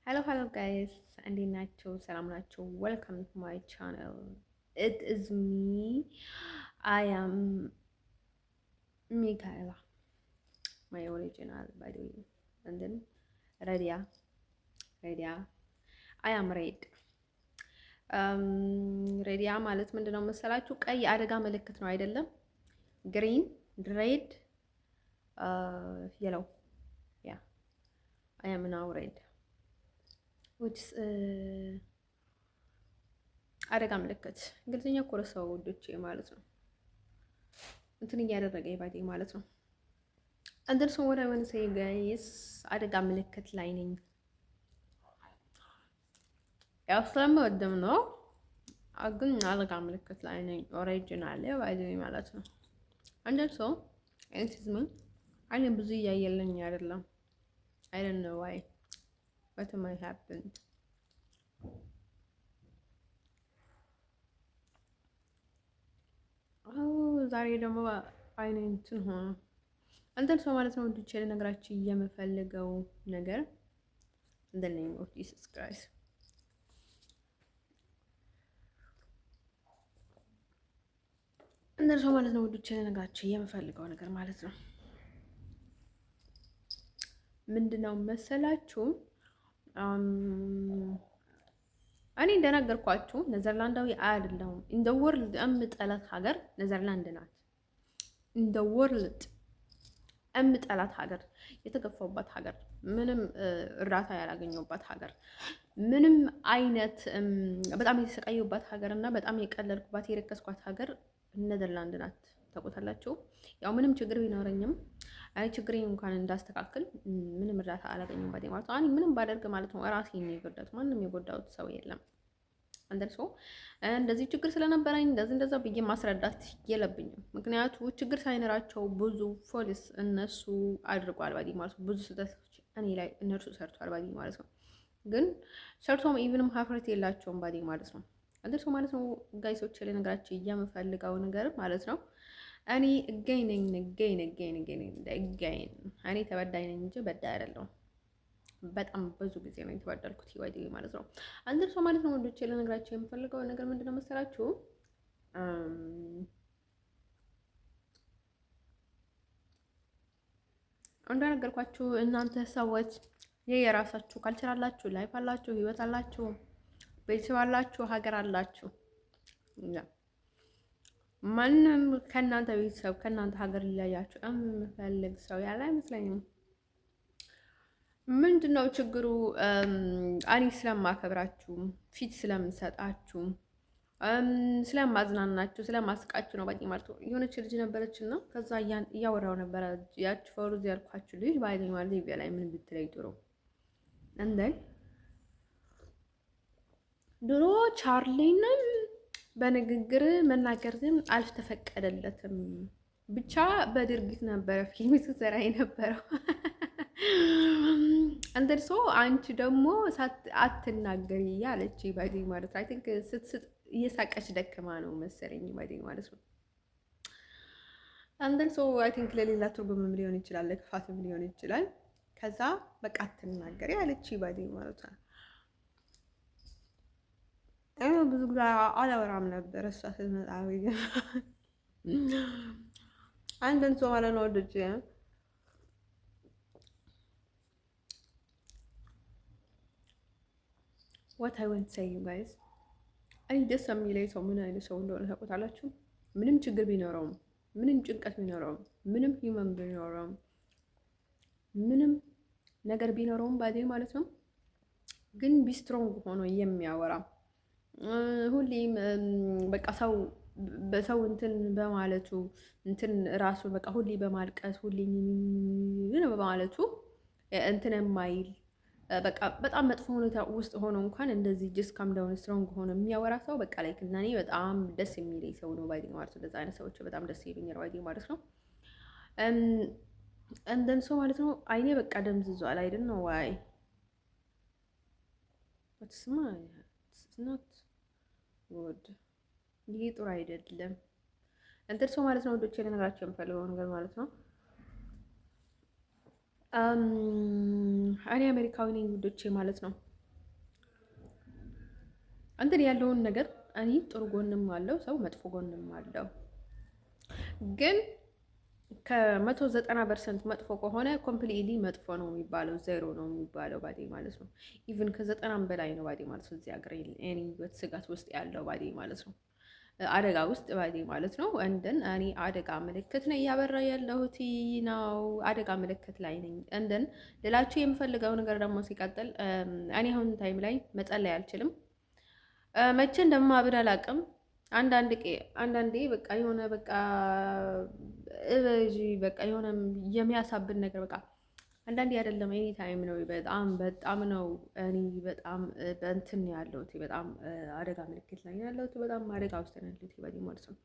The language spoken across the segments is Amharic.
Hello guys, እንዴት ናችሁ? ሰላም ናችሁ? Welcome to my channel. It is me. I am Michaela, my original by the way. And then Radia. I am red. ሬዲያ ማለት ምንድነው መሰላችሁ? ቀይ አደጋ ምልክት ነው አይደለም? ግሪን ሬድ የለው ያ I am now red. which አደጋ ምልክት እንግሊዝኛ እኮ ረሳው ውዶቼ ማለት ነው። እንትን እያደረገ ይባዴ ማለት ነው። አንደር ሰው ወደ ወን ሰይ ጋይስ አደጋ ምልክት ላይ ነኝ። ያው ስለምወድም ነው ግን አደጋ ምልክት ላይ ነኝ። ኦሪጂናል ባይዘ ማለት ነው። አንደር ሰው ኤንቲዝም አይኔ ብዙ እያየለኝ አይደለም። I don't know why. What might happen? ዛሬ ደግሞ አይኔ እንትን ሆነ። አንተን ሰው ማለት ነው ወንዶች ልነግራችሁ የምፈልገው ነገር in the name of Jesus Christ አንተን ሰው ማለት ነው ወንዶች ልነግራችሁ የምፈልገው ነገር ማለት ነው ምንድነው መሰላችሁ? እኔ እንደነገርኳችሁ ኔዘርላንዳዊ አይደለሁም። ኢን ዘ ወርልድ እምጠላት ሀገር ኔዘርላንድ ናት። ኢን ዘ ወርልድ እምጠላት ሀገር፣ የተገፋውባት ሀገር፣ ምንም እርዳታ ያላገኘውባት ሀገር፣ ምንም አይነት በጣም የተሰቃየውባት ሀገር እና በጣም የቀለልኩባት የረከስኳት ሀገር ኔዘርላንድ ናት። ታውቁታላችሁ። ያው ምንም ችግር ቢኖረኝም አይ ችግሬን እንኳን እንዳስተካክል ምንም እርዳታ አላገኘሁበት ማለት ነው። ምንም ባደርግ ማለት ነው ራሴን ነው የጎዳሁት። ማንም የጎዳሁት ሰው የለም። አንደርሶ እንደዚህ ችግር ስለነበረኝ እንደዛ ብዬ ማስረዳት የለብኝም። ምክንያቱ ችግር ሳይኖራቸው ብዙ ፖሊስ እነሱ አድርጓል ባዲ ማለት ነው። ብዙ ስህተቶች እኔ ላይ እነርሱ ሰርቷል ባዲ ማለት ነው። ግን ሰርቶም ኢቭንም ሀፍረት የላቸውም ባዲ ማለት ነው። አንደርሶ ማለት ነው ጋይሶች ልነግራችሁ የምፈልገው ነገር ማለት ነው እኔ እገኝ እኔ ተበዳይ ነኝ እንጂ በዳይ አይደለሁም። በጣም ብዙ ጊዜ ነው የተበደልኩት ህይወቴ ማለት ነው። አንድ ሰው ማለት ነው ወንዶቼ ልነግራችሁ የምፈልገው ነገር ምንድነው መሰላችሁ? እንደነገርኳችሁ እናንተ ሰዎች የራሳችሁ ካልቸር አላችሁ፣ ላይፍ አላችሁ፣ ህይወት አላችሁ፣ ቤተሰብ አላችሁ፣ ሀገር አላችሁ። ማንም ከእናንተ ቤተሰብ ከእናንተ ሀገር ሊለያችሁ የምፈልግ ሰው ያለ አይመስለኝም። ምንድነው ችግሩ? እኔ ስለማከብራችሁ፣ ፊት ስለምሰጣችሁ፣ ስለማዝናናችሁ፣ ስለማስቃችሁ ነው። በቂ ማለት ነው። የሆነች ልጅ ነበረች እና ከዛ እያወራው ነበረ ያች ፈሩዝ ያልኳችሁ ልጅ ባይለኝ ማለት ሊቢያ ላይ ምን ብትለይ ጥሩ እንዴ ድሮ ቻርሊንም በንግግር መናገር አልተፈቀደለትም። ብቻ በድርጊት ነበረ ፊልም ስትሰራ የነበረው። እንደርሶ አንቺ ደግሞ አትናገሪ ያለች ባዲ ማለት ነው። አይ ቲንክ ስትስጥ እየሳቀች ደክማ ነው መሰለኝ ባዲ ማለት ነው። እንደርሶ አይ ቲንክ ለሌላ ትርጉምም ሊሆን ይችላል፣ ለክፋትም ሊሆን ይችላል። ከዛ በቃ አትናገሪ ያለች ባዲ ማለት ነው። ብዙ ጊዜ አላወራም ነበር እሷ ስትመጣ አንድን ሰው ማለት ነው ወደች what I want to say you guys እኔ ደስ የሚለኝ ሰው ምን አይነት ሰው እንደሆነ ታውቁታላችሁ? ምንም ችግር ቢኖረውም፣ ምንም ጭንቀት ቢኖረውም፣ ምንም ሂውመን ቢኖረውም፣ ምንም ነገር ቢኖረውም ባዴ ማለት ነው ግን ቢስትሮንግ ሆኖ የሚያወራ ሁሌም በቃ ሰው በሰው እንትን በማለቱ እንትን ራሱ በቃ ሁሌ በማልቀስ ሁሌ በማለቱ እንትን የማይል በቃ በጣም መጥፎ ሁኔታ ውስጥ ሆኖ እንኳን እንደዚህ ጀስት ካም ዳውን ስትሮንግ ሆኖ የሚያወራ ሰው በቃ ላይክ እና እኔ በጣም ደስ የሚለኝ ሰው ነው ባይዲንግ ማለት ነው። እንደዛ አይነት ሰዎች በጣም ደስ ይሉኛል ባይዲንግ ማለት ነው። እንደን ሰው ማለት ነው አይኔ በቃ ደምዝዟል አይደል ነው ዋይ ወትስማ not good ይሄ ጥሩ አይደለም። እንትን ሰው ማለት ነው ወዶቼ ልነግራችሁ የምፈልገው ነገር ማለት ነው እኔ አሜሪካዊ ነኝ ውዶቼ ማለት ነው። እንትን ያለውን ነገር እኔ ጥሩ ጎንም አለው ሰው መጥፎ ጎንም አለው። ግን ከ190% መጥፎ ከሆነ ኮምፕሊትሊ መጥፎ ነው የሚባለው፣ ዜሮ ነው የሚባለው ባዴ ማለት ነው። ኢቭን ከ90 በላይ ነው ባዴ ማለት ነው። እዚህ ሀገር እኔ ስጋት ውስጥ ያለው ባዴ ማለት ነው። አደጋ ውስጥ ባዴ ማለት ነው። እንደን እኔ አደጋ ምልክት ነው እያበራ ያለሁት ነው። አደጋ ምልክት ላይ ነኝ። እንደን ሌላችሁ የምፈልገው ነገር ደግሞ ሲቀጥል እኔ አሁን ታይም ላይ መጸለይ አልችልም። መቼ እንደማብድ አላውቅም። አንዳንዴ በቃ የሆነ በቃ በቃ የሆነ የሚያሳብን ነገር በቃ አንዳንዴ አይደለም ኤኒ ታይም ነው። በጣም ነው እኔ በጣም በእንትን ያለሁት በጣም አደጋ ምልክት ላይ ያለሁት በጣም አደጋ ውስጥ ነው ያለሁት በዚህ ማለት ነው።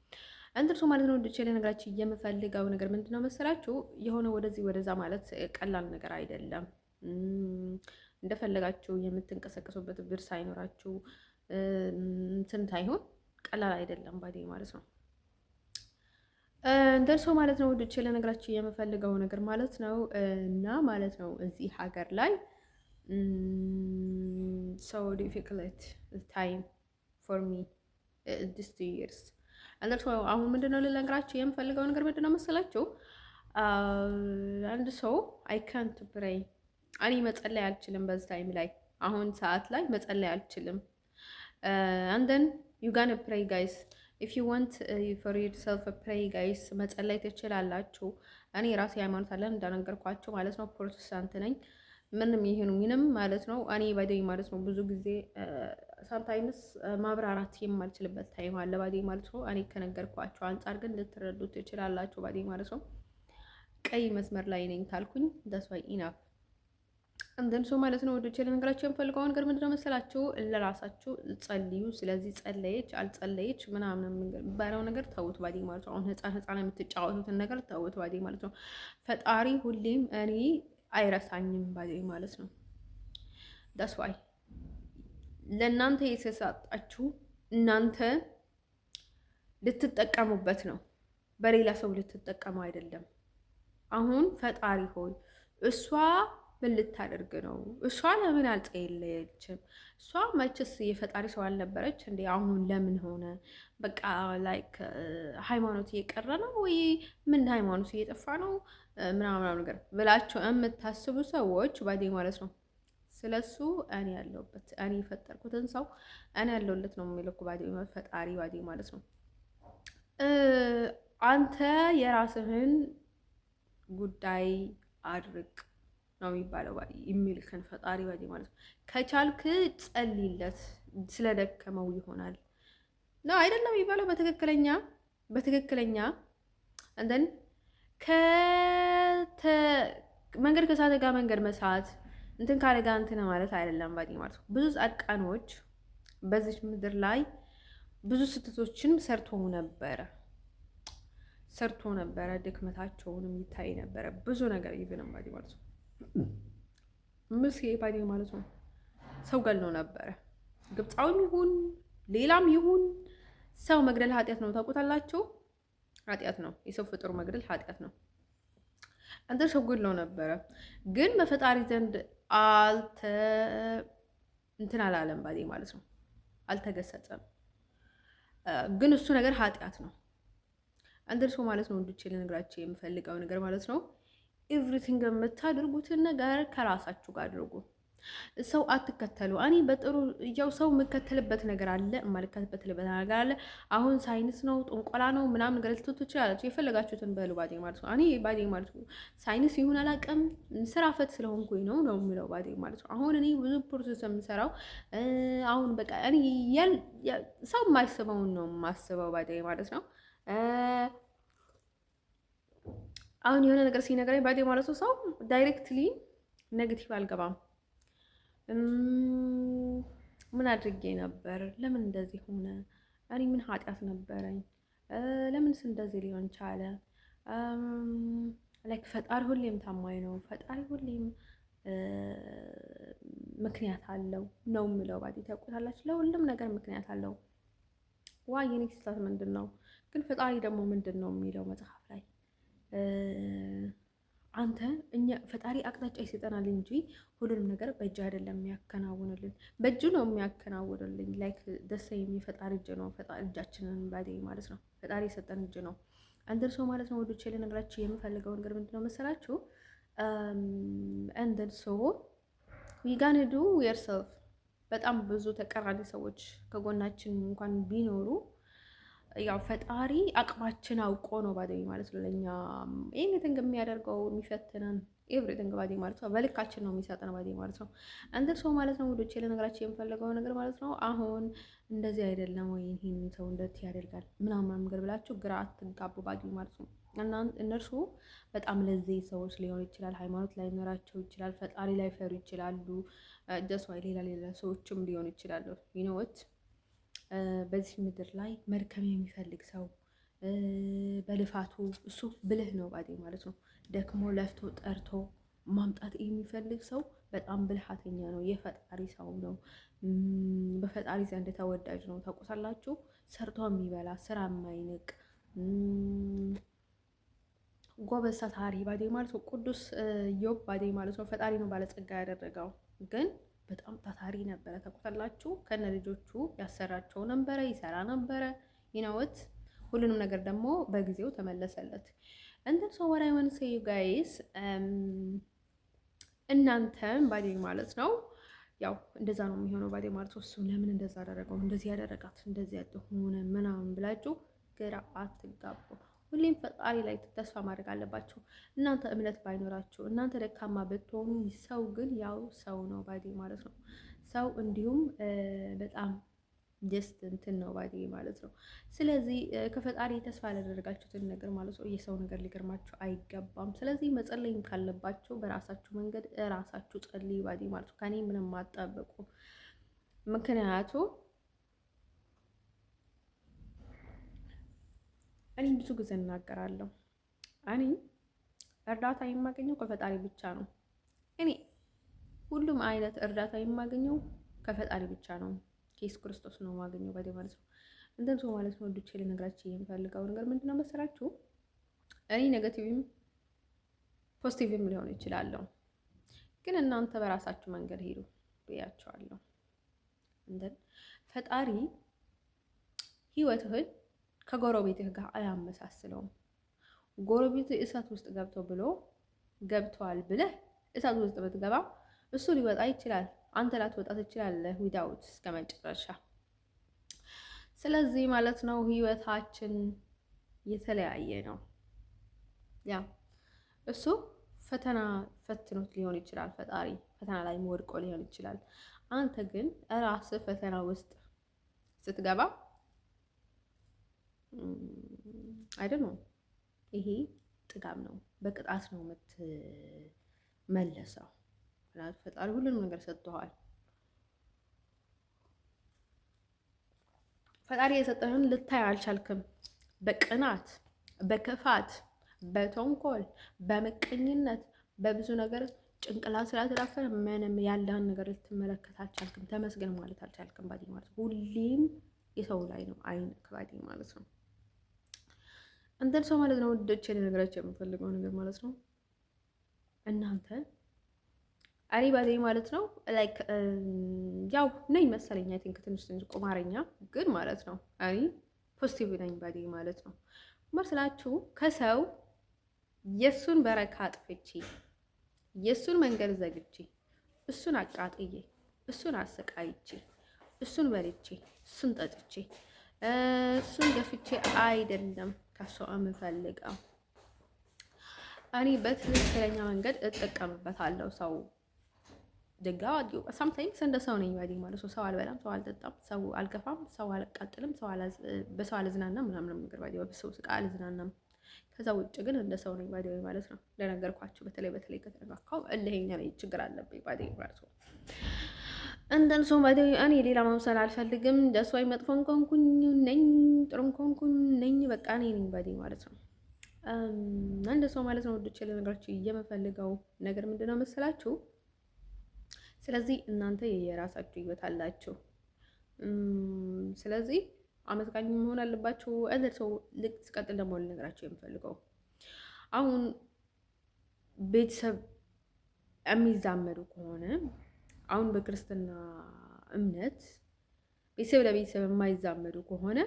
እንድርሱ ማለት ነው እንድችል ነገራችን የምፈልገው ነገር ምንድነው መሰላችሁ? የሆነ ወደዚህ ወደዛ ማለት ቀላል ነገር አይደለም። እንደፈለጋችሁ የምትንቀሳቀሱበት ብር ሳይኖራችሁ እንትን ሳይሆን ቀላል አይደለም ባዴ ማለት ነው። እንደርሶ ማለት ነው ውዶቼ ለነገራችሁ የምፈልገው ነገር ማለት ነው እና ማለት ነው እዚህ ሀገር ላይ so difficult time for me this 2 years እንደርሶ አሁን ምንድነው ልነግራችሁ የምፈልገው ነገር ምንድነው መሰላችሁ? አንድ ሰው I can't pray እኔ መጸለይ አልችልም በዚህ ታይም ላይ አሁን ሰዓት ላይ መጸለይ አልችልም። and then you gonna pray guys if you want for yourself pray guys መጸለይ ትችላላችሁ። እኔ ራሴ ሃይማኖት አለን እንደነገርኳችሁ ማለት ነው ፕሮቴስታንት ነኝ። ምንም ይሄኑ ምንም ማለት ነው እኔ ባዴ ማለት ነው ብዙ ጊዜ ሳምታይምስ ማብራራት የማልችልበት ታይም አለ ባዴ ማለት ነው። እኔ ከነገርኳችሁ አንጻር ግን ልትረዱት ትችላላችሁ ባዴ ማለት ነው። ቀይ መስመር ላይ ነኝ ካልኩኝ that's why enough እንደም ሰው ማለት ነው ወዶቼ ለነገራችሁ የምፈልገው ነገር ምንድነው መሰላችሁ? ለራሳችሁ ጸልዩ። ስለዚህ ጸለየች አልጸለየች ምናምን ባለው ነገር ተውት ባዴ ማለት ነው። አሁን ህፃን የምትጫወቱትን ነገር ተውት ባዴ ማለት ነው። ፈጣሪ ሁሌም እኔ አይረሳኝም ባዴ ማለት ነው። that's why ለእናንተ የተሰጣችሁ እናንተ ልትጠቀሙበት ነው፣ በሌላ ሰው ልትጠቀሙ አይደለም። አሁን ፈጣሪ ሆይ እሷ ምን ልታደርግ ነው? እሷ ለምን አልጸለየችም? እሷ መችስ የፈጣሪ ሰው አልነበረች እንዴ? አሁን ለምን ሆነ? በቃ ላይክ ሃይማኖት እየቀረ ነው ወይ ምን ሃይማኖት እየጠፋ ነው ምናምን ነገር ብላችሁ የምታስቡ ሰዎች ባዴ ማለት ነው ስለሱ እኔ ያለሁበት እኔ የፈጠርኩትን ሰው እኔ ያለሁለት ነው የሚልኩ ባዴ ፈጣሪ ባዴ ማለት ነው። አንተ የራስህን ጉዳይ አድርግ ነው የሚባለው ባዴ የሚልክን ፈጣሪ ባዴ ማለት ነው። ከቻልክ ጸልይለት ስለደከመው ይሆናል ነው አይደለም የሚባለው በትክክለኛ እንደን መንገድ ከሳተ ጋር መንገድ መሳት እንትን ካለ ጋር እንትን ማለት አይደለም ባዴ ማለት ነው። ብዙ ጻድቃኖች በዚህ ምድር ላይ ብዙ ስህተቶችን ሰርቶ ነበረ ድክመታቸውንም ይታይ ነበረ ብዙ ነገር ይብንም ባዴ ማለት ነው። ሙሴ ባዴ ማለት ነው ሰው ገሎ ነበረ። ግብፃዊም ይሁን ሌላም ይሁን ሰው መግደል ኃጢአት ነው ታውቁታላችሁ። ኃጢአት ነው። የሰው ፍጡር መግደል ኃጢአት ነው። አንተ ሰው ገሎ ነበረ ግን በፈጣሪ ዘንድ እንትን አላለም ባዴ ማለት ነው። አልተገሰጸም። ግን እሱ ነገር ኃጢአት ነው። አንደርሶ ማለት ነው ወንዶቼ ልነግራችሁ የምፈልገው ነገር ማለት ነው ኤቭሪቲንግ የምታደርጉትን ነገር ከራሳችሁ ጋር አድርጉ። ሰው አትከተሉ። እኔ በጥሩ ያው ሰው የምከተልበት ነገር አለ፣ የማልከተልበት ነገር አለ። አሁን ሳይንስ ነው ጥንቆላ ነው ምናምን ነገር ልትሉ ትችላላችሁ። የፈለጋችሁትን በሉ ባዴ ማለት ነው። እኔ ባዴ ማለት ነው ሳይንስ ይሁን አላውቅም፣ ስራ ፈት ስለሆንኩኝ ነው የምለው ባዴ ማለት ነው። አሁን እኔ ብዙ ፕሮሰስ የምሰራው አሁን በቃ እኔ ሰው የማይስበውን ነው የማስበው ባዴ ማለት ነው። አሁን የሆነ ነገር ሲነገረኝ ባዴ ማለት ነው ሰው ዳይሬክትሊ ኔጌቲቭ አልገባም። ምን አድርጌ ነበር? ለምን እንደዚህ ሆነ? እኔ ምን ኃጢአት ነበረኝ? ለምንስ እንደዚህ ሊሆን ቻለ? ላይክ ፈጣሪ ሁሌም ታማኝ ነው። ፈጣሪ ሁሌም ምክንያት አለው ነው የምለው ባዴ ታውቁታላችሁ። ለሁሉም ነገር ምክንያት አለው። ዋ የኔ ስህተት ምንድን ነው? ግን ፈጣሪ ደግሞ ምንድን ነው የሚለው መጽሐፍ ላይ አንተ እኛ ፈጣሪ አቅጣጫ ይሰጠናል እንጂ ሁሉንም ነገር በእጅ አይደለም የሚያከናውንልን። በእጁ ነው የሚያከናውንልን። ላይክ ደስ የሚፈጣሪ እጅ ነው። ፈጣሪ እጃችንን ባዴ ማለት ነው። ፈጣሪ የሰጠን እጅ ነው። አንደር ሰው ማለት ነው። ወዶቼ ልነግራችሁ የምፈልገው ነገር ምንድነው መሰላችሁ? አንደር ሰው ዊ ጋን ዱ ዮርሰልፍ። በጣም ብዙ ተቀራኒ ሰዎች ከጎናችን እንኳን ቢኖሩ ያው ፈጣሪ አቅማችን አውቆ ነው ባደኝ ማለት ነው። ለኛ ኤኒቲንግ የሚያደርገው የሚፈትነን ኤቭሪቲንግ ባደኝ ማለት ነው። በልካችን ነው የሚሰጠን ባደኝ ማለት ነው። አንተ ሰው ማለት ነው። ወዶቼ ለነገራችን የምፈልገው ነገር ማለት ነው። አሁን እንደዚህ አይደለም ወይ ይሄን ሰው እንደዚህ ያደርጋል ምናምን ነገር ብላችሁ ግራ አትጋቡ ባደኝ ማለት ነው። እና እነርሱ በጣም ለዚህ ሰዎች ሊሆን ይችላል፣ ሃይማኖት ላይ ኖራቸው ይችላል፣ ፈጣሪ ላይ ፈሩ ይችላሉ። ደስዋይ ሌላ ሰዎችም ሊሆን ይችላሉ። ይነወት በዚህ ምድር ላይ መድከም የሚፈልግ ሰው በልፋቱ እሱ ብልህ ነው ባዴ ማለት ነው። ደክሞ ለፍቶ ጠርቶ ማምጣት የሚፈልግ ሰው በጣም ብልሃተኛ ነው። የፈጣሪ ሰው ነው። በፈጣሪ ዘንድ ተወዳጅ ነው። ታውቁታላችሁ። ሰርቶ የሚበላ ስራ የማይንቅ ጎበዝ ታታሪ ባዴ ማለት ነው። ቅዱስ ኢዮብ ባዴ ማለት ነው። ፈጣሪ ነው ባለጸጋ ያደረገው ግን በጣም ታታሪ ነበረ። ታውቁታላችሁ። ከነ ልጆቹ ያሰራቸው ነበረ፣ ይሰራ ነበረ። ይነውት ሁሉንም ነገር ደግሞ በጊዜው ተመለሰለት። እንደን ሰው ወራይ ወን ሴ ጋይስ እናንተም ባዴ ማለት ነው። ያው እንደዛ ነው የሚሆነው ባዴ ማለት ነው። እሱ ለምን እንደዛ አደረገው፣ እንደዚህ ያደረጋት፣ እንደዚህ ያደሆነ ምናምን ብላችሁ ግራ አትጋቡ። ሁሌም ፈጣሪ ላይ ተስፋ ማድረግ አለባችሁ። እናንተ እምነት ባይኖራችሁ፣ እናንተ ደካማ ብትሆኑ፣ ሰው ግን ያው ሰው ነው ባዴ ማለት ነው። ሰው እንዲሁም በጣም ጀስት እንትን ነው ባዴ ማለት ነው። ስለዚህ ከፈጣሪ ተስፋ ያላደረጋችሁትን ነገር ማለት ነው የሰው ነገር ሊገርማችሁ አይገባም። ስለዚህ መጸለይም ካለባችሁ በራሳችሁ መንገድ ራሳችሁ ጸልዩ ባዴ ማለት ነው። ከኔ ምንም አጠብቁ። ምክንያቱ እኔ ብዙ ጊዜ እናገራለሁ። እኔ እርዳታ የማገኘው ከፈጣሪ ብቻ ነው። እኔ ሁሉም አይነት እርዳታ የማገኘው ከፈጣሪ ብቻ ነው። ከኢየሱስ ክርስቶስ ነው የማገኘው ባዴ ማለት ነው። እንደም ሰው ማለት ነው። ወዶቼ ልነግራችሁ የምፈልገው ነገር ምንድነው መሰላችሁ? እኔ ኔጋቲቭም ፖዚቲቭም ሊሆን ይችላለሁ፣ ግን እናንተ በራሳችሁ መንገድ ሄዱ ብያቸዋለሁ። እንደን ፈጣሪ ህይወትህን ከጎረቤትህ ጋር አያመሳስለውም። ጎረቤትህ እሳት ውስጥ ገብተዋል ብለህ እሳት ውስጥ ብትገባ እሱ ሊወጣ ይችላል፣ አንተ ላትወጣ ትችላለህ ዊዳውት እስከ መጨረሻ። ስለዚህ ማለት ነው ህይወታችን የተለያየ ነው። ያ እሱ ፈተና ፈትኖት ሊሆን ይችላል፣ ፈጣሪ ፈተና ላይ ወድቆ ሊሆን ይችላል። አንተ ግን ራስህ ፈተና ውስጥ ስትገባ አይደለም ይሄ ጥጋብ ነው፣ በቅጣት ነው የምትመለሰው። ፈጣሪ ሁሉንም ነገር ሰጥተዋል። ፈጣሪ የሰጠህን ልታይ አልቻልክም። በቅናት፣ በክፋት፣ በተንኮል፣ በምቀኝነት፣ በብዙ ነገር ጭንቅላት ስላተዳፈረ ምንም ያለህን ነገር ልትመለከት አልቻልክም። ተመስገን ማለት አልቻልክም ባዲ ማለት ሁሌም የሰው ላይ ነው አይን ከባዲ ማለት ነው። እንትን ሰው ማለት ነው። ወደች ነገራቸው የምፈልገው ነገር ማለት ነው። እናንተ አሪ ባዴ ማለት ነው። ላይክ ያው ነኝ መሰለኝ አይ ቲንክ ትንሽ ቁማረኛ ግን ማለት ነው። አሪ ፖዚቲቭ ነኝ ባዴ ማለት ነው። መስላችሁ ከሰው የሱን በረካ አጥፍቼ የሱን መንገድ ዘግቼ እሱን አቃጥዬ እሱን አሰቃይቼ እሱን በልቼ እሱን ጠጥቼ እሱን ገፍቼ አይደለም ከሱ የምፈልገው። እኔ በትክክለኛ መንገድ እጠቀምበታለሁ። ሰው ደጋው አዲው ሳምታይምስ እንደ ሰው ነኝ ባዲ ማለት ነው። ሰው አልበላም፣ ሰው አልጠጣም፣ ሰው አልገፋም፣ ሰው አልቃጥልም፣ በሰው አልዝናናም ምናምን ነገር ባዲ በሰው ስቃ አልዝናናም። ከዛ ውጭ ግን እንደ ሰው ነኝ ባዲ ማለት ነው። ለነገርኳችሁ በተለይ ከተነካካው እልህኛ ላይ ችግር አለብኝ ባዲ ማለት ነው። እንደን ሰው ባዲ እኔ ሌላ መምሰል አልፈልግም። ደስ ወይ መጥፎን ኮንኩኝ ነኝ ጥሩም ኮንኩኝ ነኝ በቃ እኔ ነኝ ባዲ ማለት ነው። አንድ ሰው ማለት ነው። ወዶች ለነገራችሁ የምፈልገው ነገር ምንድነው መሰላችሁ? ስለዚህ እናንተ የራሳችሁ ህይወት አላችሁ። ስለዚህ አመስጋኝ መሆን አለባችሁ። አንድ ሰው ልክ ሲቀጥል ደግሞ ልነግራችሁ የምፈልገው አሁን ቤተሰብ የሚዛመዱ ከሆነ አሁን በክርስትና እምነት ቤተሰብ ለቤተሰብ የማይዛመዱ ከሆነ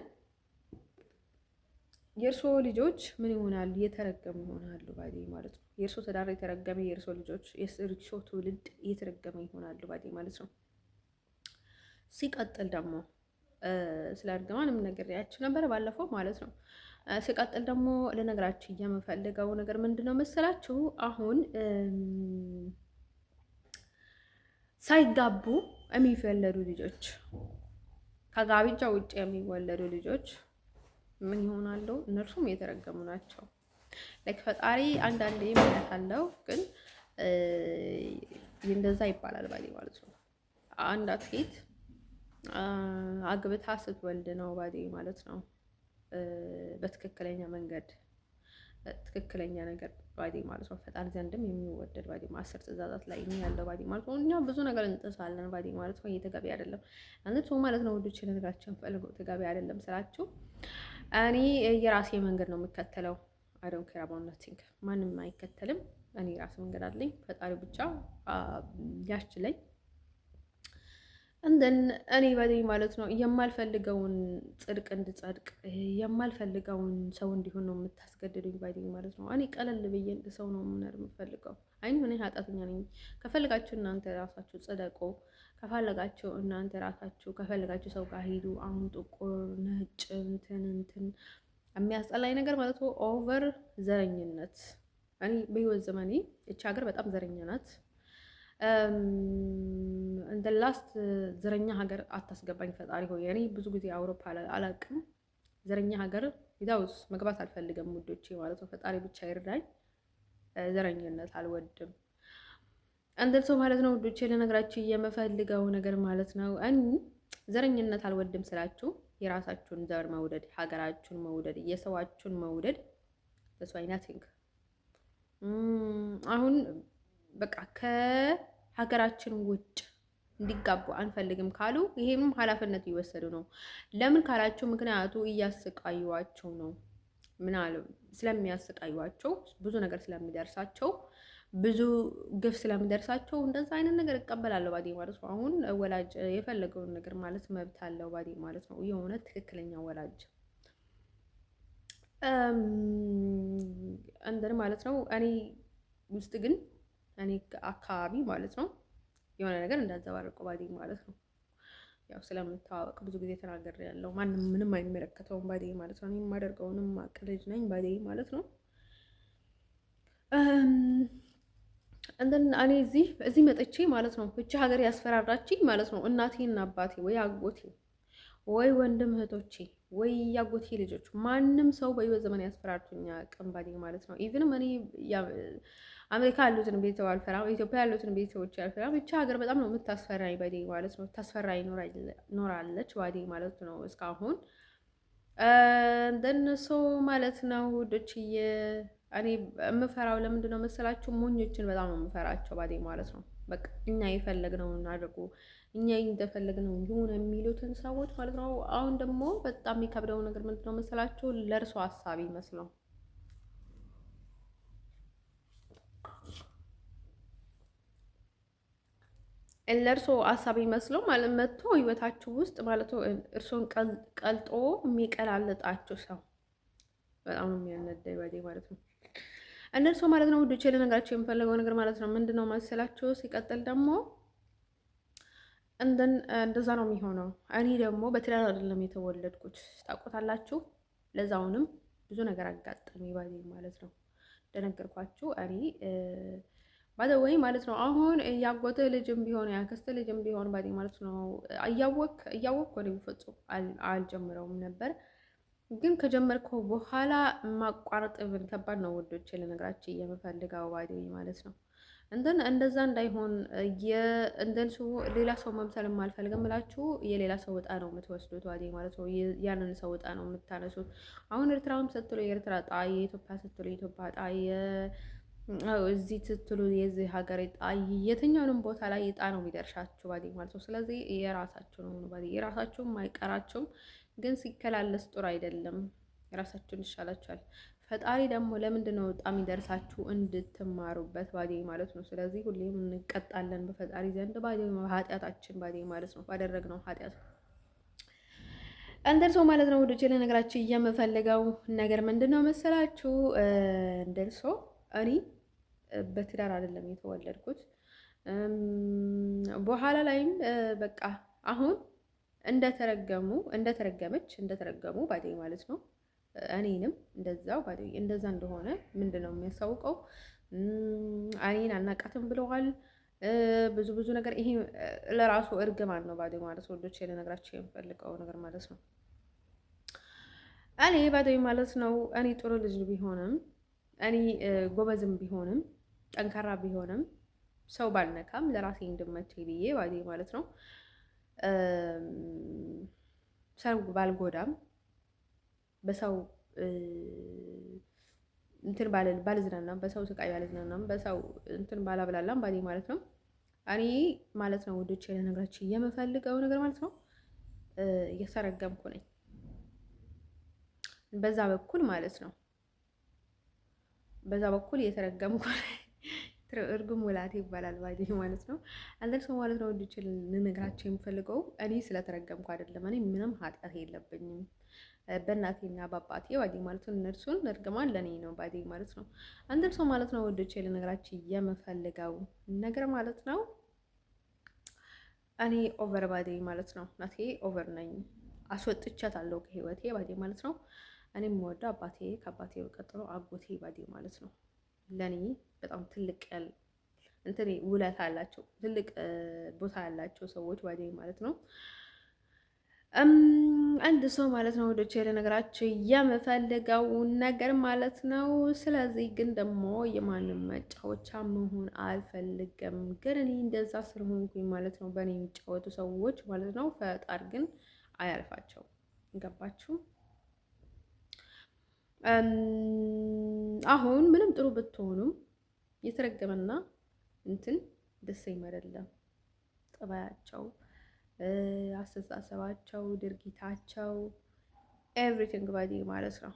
የእርሶ ልጆች ምን ይሆናሉ? የተረገሙ ይሆናሉ ባዴ ማለት ነው። የእርሶ ትዳር የተረገመ፣ የእርሶ ልጆች የእርሶ ትውልድ የተረገመ ይሆናሉ ባዴ ማለት ነው። ሲቀጥል ደግሞ ስለ እርግማን ነግሬያችሁ ነበረ ባለፈው ማለት ነው። ሲቀጥል ደግሞ ልነግራችሁ የምፈልገው ነገር ምንድን ነው መሰላችሁ? አሁን ሳይጋቡ የሚወለዱ ልጆች፣ ከጋብቻ ውጭ የሚወለዱ ልጆች ምን ይሆናሉ? እነርሱም የተረገሙ ናቸው። ላይክ ፈጣሪ አንዳንዴ ማለት አለው፣ ግን እንደዛ ይባላል ባዴ ማለት ነው። አንድ ሴት አግብታ ስትወልድ ነው ባዴ ማለት ነው በትክክለኛ መንገድ ትክክለኛ ነገር ባዴ ማለት ነው ፈጣሪ ዘንድም የሚወደድ ባዴ 10 ትእዛዛት ላይ ያለው ባዴ ማለት ነው። እኛ ብዙ ነገር እንጥሳለን ባዴ ማለት ነው። ተገቢ አይደለም አንተ ማለት ነው። ወዶች ነገራችን ፈልገው ተገቢ አይደለም ስላችሁ እኔ የራሴ መንገድ ነው የምከተለው። አይ ዶንት ኬር አባውት ናቲንግ። ማንም አይከተልም። እኔ ራሴ መንገድ አለኝ። ፈጣሪ ብቻ ያስችለኝ። እንደን እኔ ባዴ ማለት ነው የማልፈልገውን ጽድቅ እንድጸድቅ የማልፈልገውን ሰው እንዲሆን ነው የምታስገድዱኝ ባዴ ማለት ነው። እኔ ቀለል ብዬ እንደ ሰው ነው ምናምን የምፈልገው። እኔ ኃጢአተኛ ነኝ። ከፈልጋችሁ እናንተ ራሳችሁ ጽደቁ። ከፈለጋችሁ እናንተ ራሳችሁ ከፈለጋችሁ ሰው ጋር ሂዱ። አሁን ጥቁር ነጭ እንትን የሚያስጠላኝ ነገር ማለት ነው ኦቨር ዘረኝነት። እኔ በህይወት ዘመኔ እቺ ሀገር በጣም ዘረኛ ናት። እንደ ላስት ዘረኛ ሀገር አታስገባኝ ፈጣሪ ሆይ። እኔ ብዙ ጊዜ አውሮፓ አላቅም። ዘረኛ ሀገር ቪዛውስ መግባት አልፈልግም ውዶቼ ማለት ነው። ፈጣሪ ብቻ ይርዳኝ። ዘረኝነት አልወድም እንደል ሰው ማለት ነው ውዶቼ። ለነገራችሁ የምፈልገው ነገር ማለት ነው እኔ ዘረኝነት አልወድም ስላችሁ የራሳችሁን ዘር መውደድ፣ ሀገራችሁን መውደድ፣ የሰዋችሁን መውደድ that's why nothing አሁን በቃ ከሀገራችን ውጭ እንዲጋቡ አንፈልግም ካሉ ይሄም ኃላፊነት እየወሰዱ ነው። ለምን ካላችሁ ምክንያቱ እያሰቃዩዋቸው ነው። ምን አለ ስለሚያሰቃዩዋቸው ብዙ ነገር ስለሚደርሳቸው ብዙ ግፍ ስለሚደርሳቸው እንደዛ አይነት ነገር እቀበላለሁ ባዴ ማለት ነው። አሁን ወላጅ የፈለገውን ነገር ማለት መብት አለው ባዴ ማለት ነው። የሆነ ትክክለኛ ወላጅ እንደን ማለት ነው። እኔ ውስጥ ግን እኔ አካባቢ ማለት ነው የሆነ ነገር እንዳዘባርቀ ባዴ ማለት ነው። ያው ስለምታወቅ ብዙ ጊዜ ተናገር ያለው ማንም ምንም አይመለከተውም ባዴ ማለት ነው። እኔ የማደርገውንም አቅልጅ ነኝ ባዴ ማለት ነው። እንደን እኔ እዚህ መጥቼ ማለት ነው እቺ ሀገር ያስፈራራችኝ ማለት ነው እናቴና አባቴ ወይ አጎቴ ወይ ወንድም እህቶቼ ወይ ያጎቴ ልጆች ማንም ሰው በህይወት ዘመን ያስፈራርቱኛ ቀንባዴ ማለት ነው። ኢቭንም እኔ አሜሪካ ያሉትን ቤተሰብ አልፈራም፣ ኢትዮጵያ ያሉትን ቤተሰቦች አልፈራም። ብቻ ሀገር በጣም ነው የምታስፈራኝ ባዴ ማለት ነው። ታስፈራኝ ኖራለች ባዴ ማለት ነው እስካሁን እንደነሱ ማለት ነው ውዶችዬ። እኔ የምፈራው ለምንድን ነው መሰላችሁ? ሞኞችን በጣም ነው የምፈራቸው ባዴ ማለት ነው። በቃ እኛ የፈለግነውን አድርጉ፣ እኛ እንደፈለግነው ይሁን የሚሉትን ሰዎች ማለት ነው። አሁን ደግሞ በጣም የሚከብደው ነገር ምንድን ነው መሰላችሁ? ለእርሶ ሀሳቢ መስለው ለእርሶ ሀሳቢ መስለው ማለት መጥቶ ህይወታችሁ ውስጥ ማለት ነው እርሶን ቀልጦ የሚቀላልጣችሁ ሰው በጣም ነው የሚያነዳኝ ባዴ ማለት ነው። እነርሱ ማለት ነው ውዶቼ ልነግራችሁ የምፈልገው ነገር ማለት ነው ምንድን ነው መሰላችሁ? ሲቀጥል ደግሞ እንደዛ ነው የሚሆነው። እኔ ደግሞ በትዳር አይደለም የተወለድኩት ታውቁታላችሁ። ለዛውንም ብዙ ነገር አጋጠመኝ ባዴ ማለት ነው። እንደነገርኳችሁ እኔ ባደወይ ማለት ነው። አሁን ያጎተ ልጅም ቢሆን ያከስተ ልጅም ቢሆን ባዴ ማለት ነው እያወቅ ወደ ቢፈጽም አልጀምረውም ነበር። ግን ከጀመርከው በኋላ ማቋረጥ ብን ከባድ ነው ውዶቼ ልነግራችሁ የምፈልገው ባዴ ማለት ነው። እንደዛ እንዳይሆን እንደንሱ ሌላ ሰው መምሰል የማልፈልግም ብላችሁ የሌላ ሰው እጣ ነው የምትወስዱት ባዴ ማለት ነው። ያንን ሰው እጣ ነው የምታነሱት። አሁን ኤርትራም ስትሉ የኤርትራ እጣ፣ የኢትዮጵያ ስትሉ የኢትዮጵያ እጣ፣ እዚህ ስትሉ የዚህ ሀገር እጣ፣ የትኛውንም ቦታ ላይ እጣ ነው የሚደርሻችሁ ባዴ ማለት ነው። ስለዚህ የራሳችሁ ነው ባዴ። የራሳችሁም አይቀራችሁም፣ ግን ሲከላለስ ጥሩ አይደለም። የራሳችሁን ይሻላችኋል። ፈጣሪ ደግሞ ለምንድን ነው በጣም ይደርሳችሁ እንድትማሩበት ባዴ ማለት ነው። ስለዚህ ሁሌም እንቀጣለን በፈጣሪ ዘንድ ባዴ ኃጢአታችን ባዴ ማለት ነው ባደረግነው ኃጢአት እንደርሶ ማለት ነው። ወደ ጀለ ነገራችሁ የምፈልገው ነገር ምንድነው መሰላችሁ? እንደርሶ እኔ በትዳር አይደለም የተወለድኩት። በኋላ ላይም በቃ አሁን እንደተረገሙ ባዴ ማለት ነው። እኔንም እንደዛው ባዴ እንደዛ እንደሆነ ምንድነው የሚያሳውቀው? እኔን አናቃትም ብለዋል። ብዙ ነገር ይሄ ለራሱ እርግማን ነው ባዴ ማለት ነው። ወዶቼ ልነግራችሁ የምፈልገው ነገር ማለት ነው። እኔ ባዴ ማለት ነው እኔ ጥሩ ልጅ ቢሆንም እኔ ጎበዝም ቢሆንም ጠንካራ ቢሆንም ሰው ባልነካም ለራሴ እንድመቸኝ ብዬ ባዴ ማለት ነው ሰው ባልጎዳም በሰው እንትን ባልዝናናም በሰው ስቃይ ባልዝናናም በሰው እንትን ባላብላላም ባዴ ማለት ነው። እኔ ማለት ነው ወዶቼ ልነግራችሁ የምፈልገው ነገር ማለት ነው እየተረገምኩ ነኝ በዛ በኩል ማለት ነው። በዛ በኩል እየተረገምኩ እርጉም ውላቴ ይባላል ባዴ ማለት ነው። አንደርሶ ማለት ነው ወዶቼ ልነግራችሁ የምፈልገው እኔ ስለተረገምኩ አይደለም። እኔ ምንም ኃጢአት የለብኝም በእናቴና በአባቴ ባዴ ማለት ነው። እነርሱን እርግማን ለኔ ነው ባዴ ማለት ነው። አንደርሶ ማለት ነው ወዶቼ ልነግራችሁ የምፈልገው ነገር ማለት ነው እኔ ኦቨር ባዴ ማለት ነው። እናቴ ኦቨር ነኝ አስወጥቻታለሁ ከህይወቴ ባዴ ማለት ነው። እኔ የምወደው አባቴ ከአባቴ ቀጥሎ አጎቴ ባዴ ማለት ነው። ለኔ በጣም ትልቅ እንትን ውለታ አላቸው ትልቅ ቦታ ያላቸው ሰዎች ባዴ ማለት ነው። አንድ ሰው ማለት ነው ወዶቼ ለነገራችሁ የምፈልገው ነገር ማለት ነው። ስለዚህ ግን ደግሞ የማንም መጫወቻ መሆን አልፈልግም። ግን እኔ እንደዛ ስለሆንኩኝ ማለት ነው በእኔ የሚጫወቱ ሰዎች ማለት ነው ፈጣሪ ግን አያልፋቸው። ገባችሁ? አሁን ምንም ጥሩ ብትሆኑም የተረገመና እንትን ደስተኛ አይደለም ጠባያቸው፣ አስተሳሰባቸው፣ ድርጊታቸው ኤቭሪቲንግ ባዲ ማለት ነው።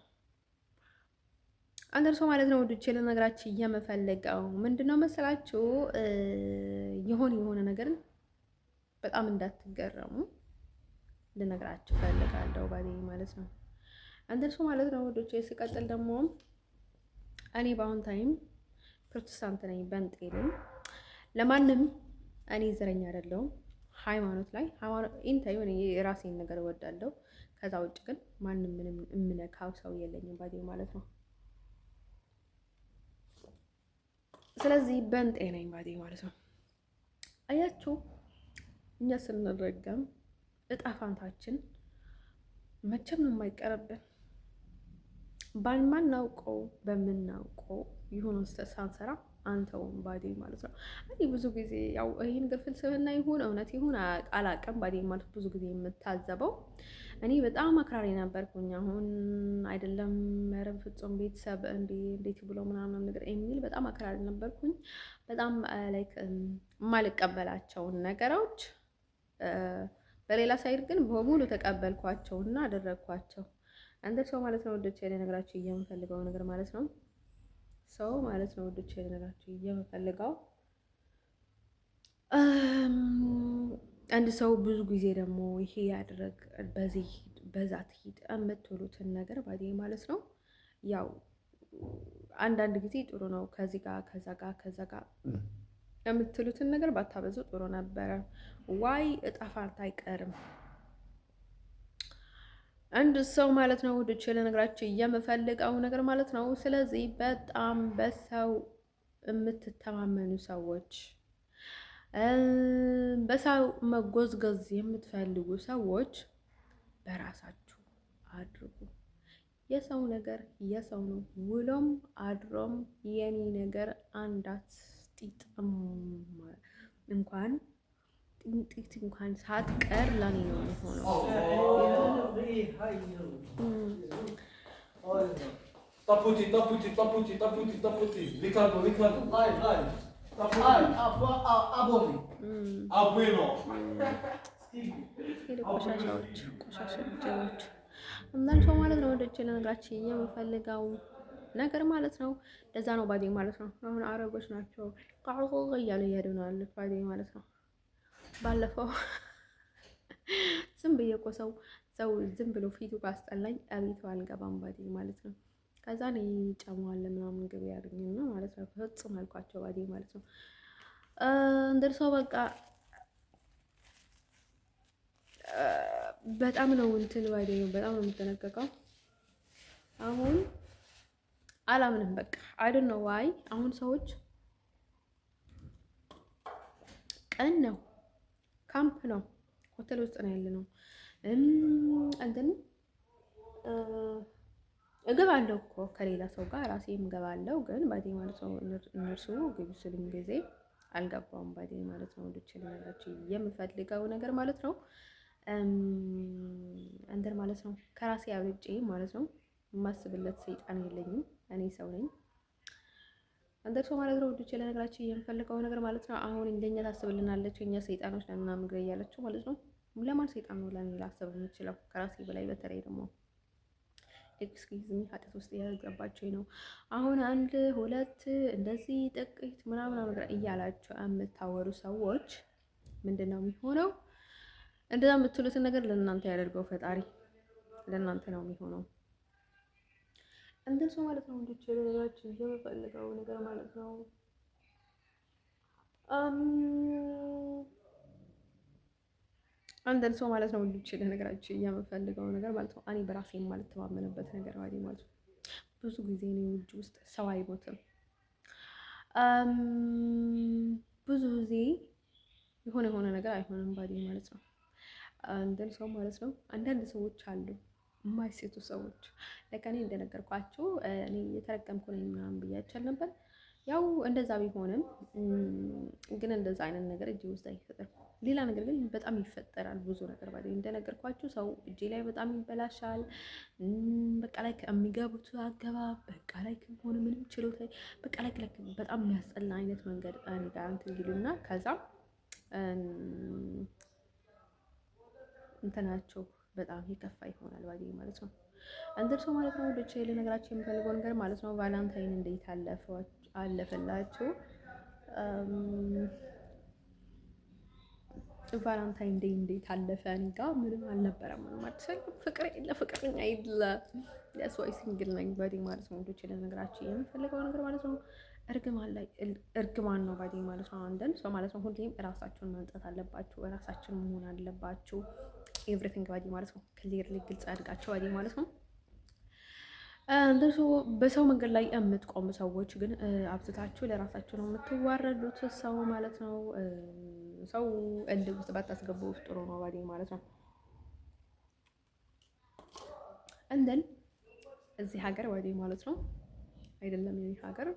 አንደርሶ ማለት ነው ወዶቼ ልነግራችሁ የምፈልገው ምንድነው መሰላችሁ? የሆነ ነገር በጣም እንዳትገረሙ ልነግራችሁ ፈልጋለሁ ባዲ ማለት ነው። አንደርሶ ማለት ነው ወዶቼ ሲቀጥል ደግሞ እኔ በአሁን ታይም ፕሮቴስታንት ነኝ፣ በንጤ ነኝ። ለማንም እኔ ዘረኛ አይደለሁም። ሃይማኖት ላይ ኢንታይ እኔ የራሴን ነገር እወዳለሁ። ከዛ ውጭ ግን ማንም ምንም የምነካው ሰው የለኝም ባዴ ማለት ነው። ስለዚህ በንጤ ነኝ ባዴ ማለት ነው። አያችሁ እኛ ስንረገም እጣ ፋንታችን መቼም ነው የማይቀርብን። ባልማናውቀው በምናውቀው ይሁን ሳንሰራ አንተውም ባዴ ማለት ነው። እኔ ብዙ ጊዜ ያው ይሄን ፍልስፍና ይሁን እውነት ይሁን አላውቅም ባዴ ማለት ብዙ ጊዜ የምታዘበው እኔ በጣም አክራሪ ነበርኩኝ። አሁን አይደለም መረብ ፍጹም ቤተሰብ እንዴት ብሎ ምናምን ነገር የሚል በጣም አክራሪ ነበርኩኝ። በጣም ላይክ የማልቀበላቸውን ነገሮች በሌላ ሳይድ ግን በሙሉ ተቀበልኳቸውና አደረግኳቸው። አንተ ሰው ማለት ነው ወዶቼ ልነግራችሁ የምፈልገው ነገር ማለት ነው ሰው ማለት ነው ወዶቼ ልነግራችሁ የምፈልገው አንድ ሰው ብዙ ጊዜ ደግሞ ይሄ ያድርግ በዚህ በዛት ሂድ የምትሉትን ነገር ባዴ ማለት ነው። ያው አንዳንድ ጊዜ ጥሩ ነው ከዚህ ጋር ከዛ ጋር የምትሉትን ነገር ባታበዙ ጥሩ ነበረ። ዋይ እጣ ፋንታ አይቀርም። አንድ ሰው ማለት ነው ወዶቼ ልነግራችሁ የምፈልገው ነገር ማለት ነው። ስለዚህ በጣም በሰው የምትተማመኑ ሰዎች፣ በሰው መጎዝገዝ የምትፈልጉ ሰዎች በራሳችሁ አድርጉ። የሰው ነገር የሰው ነው። ውሎም አድሮም የኔ ነገር አንዳት ጢጥም እንኳን ጥንጢት እንኳን ሳትቀር ለኔ ነው የሚሆነው። Taputi. Ricardo. ቆሻሻዎች እናንተ ማለት ነው ወደች ልነግራችሁ የምፈልገው ነገር ማለት ነው። ለዛ ነው ባዴ ማለት ነው። አሁን አረቦች ናቸው ቃቆ እያሉ እየሄዱ ነው ያሉት ባዴ ማለት ነው። ባለፈው ዝም ብዬ እኮ ሰው ዝም ብሎ ፊቱ ካስጠላኝ አቤቱ አልገባም ባዴ ማለት ነው። ከዛ እኔ ጨማዋለ ምናምን ግቢ ያሉኝና ማለት ነው። ፍጹም አልኳቸው ባዴ ማለት ነው። እንደርሰው በቃ በጣም ነው እንትን ባዴ ነው። በጣም ነው የምጠነቀቀው። አሁን አላምንም በቃ አይደል ነው ዋይ አሁን ሰዎች ቀን ነው ካምፕ ነው ሆቴል ውስጥ ነው ያለነው። እንትን እገባለሁ እኮ ከሌላ ሰው ጋር ራሴም እገባለሁ፣ ግን ባዴ ማለት ነው እነርሱ ግቢ ስሉኝ ጊዜ አልገባውም ባዴ ማለት ነው። ወንዶች ልነግራችሁ የምፈልገው ነገር ማለት ነው እንትን ማለት ነው ከራሴ አብልጬ ማለት ነው የማስብለት ሰይጣን የለኝም። እኔ ሰው ነኝ እንደርሶ ማለት ነው። ወንዶች ልነግራችሁ የምፈልገው ነገር ማለት ነው አሁን እንደኛ ታስብልናለች እኛ ሰይጣኖች ነን ምናምን ግራ እያለችው ማለት ነው። ለማን ሰይጣን ነው ለኔ ላስብ የምችለው ከራሴ በላይ በተለይ ደግሞ ኤክስኪውዝ ሚ ኃጢአት ውስጥ ያገባችኝ ነው። አሁን አንድ ሁለት እንደዚህ ጥቂት ምናምን ነገር እያላችሁ የምታወሩ ሰዎች ምንድን ነው የሚሆነው? እንደዛ የምትሉትን ነገር ለእናንተ ያደርገው ፈጣሪ ለእናንተ ነው የሚሆነው። እንደሱ ማለት ነው። ወንዶች የሌላችሁ የምፈልገው ነገር ማለት ነው አንተን ሰው ማለት ነው ወንዶች ለነገራችሁ የምፈልገው ነገር ማለት ነው እኔ በራሴ የማልተማመንበት ነገር ማለት ነው። ብዙ ጊዜ ነው ውጭ ውስጥ ሰው አይሞትም። ብዙ ጊዜ የሆነ ነገር አይሆንም ባዴ ማለት ነው። አንተን ሰው ማለት ነው አንዳንድ ሰዎች አሉ የማይሴቱ ሰዎች ለከኔ እንደነገርኳችሁ እኔ የተረገምኩ ነኝ ምናምን ብያችኋል ነበር። ያው እንደዛ ቢሆንም ግን እንደዛ አይነት ነገር እጄ ውስጥ አይፈጠርም። ሌላ ነገር ግን በጣም ይፈጠራል ብዙ ነገር ባዴ እንደነገርኳችሁ ሰው እጄ ላይ በጣም ይበላሻል። በቃ ላይ ከሚገቡት አገባብ በቃ ላይ ከሆነ ምንም ችሎታ በቃ ላይ በጣም የሚያስጠላ አይነት መንገድ እኔ ጋር እንትን ይሉና ከዛ እንትናቸው በጣም የከፋ ይሆናል ባዴ ማለት ነው። እንደርሱ ማለት ነው ወደች ልነግራችሁ የምፈልገው ነገር ማለት ነው ቫላንታይን እንዴት አለፈላችሁ? ቫላንታይን ዴይ እንዴት አለፈ? እኔ ጋር ምንም አልነበረም። ምንም አትሰል ፍቅር የለ ፍቅረኛ የለ ለስዋይ ሲንግል ነኝ ባዴ ማለት ነው። ወደች ልነግራችሁ የምፈልገው ነገር ማለት ነው እርግማን ነው ባዴ ማለት ነው። አንደን ሰው ማለት ነው ሁሌም እራሳችሁን ማንጣት አለባችሁ፣ እራሳችሁን መሆን አለባችሁ። ኤቭሪቲንግ ባዴ ማለት ነው ክሊር ግልጽ አድርጋችሁ ባዴ ማለት ነው። እንደሱ በሰው መንገድ ላይ የምትቆሙ ሰዎች ግን አብዝታችሁ ለራሳችሁ ነው የምትዋረዱት ሰው ማለት ነው። ሰው እልህ ውስጥ ባታስገቡ ጥሩ ነው ባዴ ማለት ነው። እንደን እዚህ ሀገር ባዴ ማለት ነው አይደለም የኔ ሀገር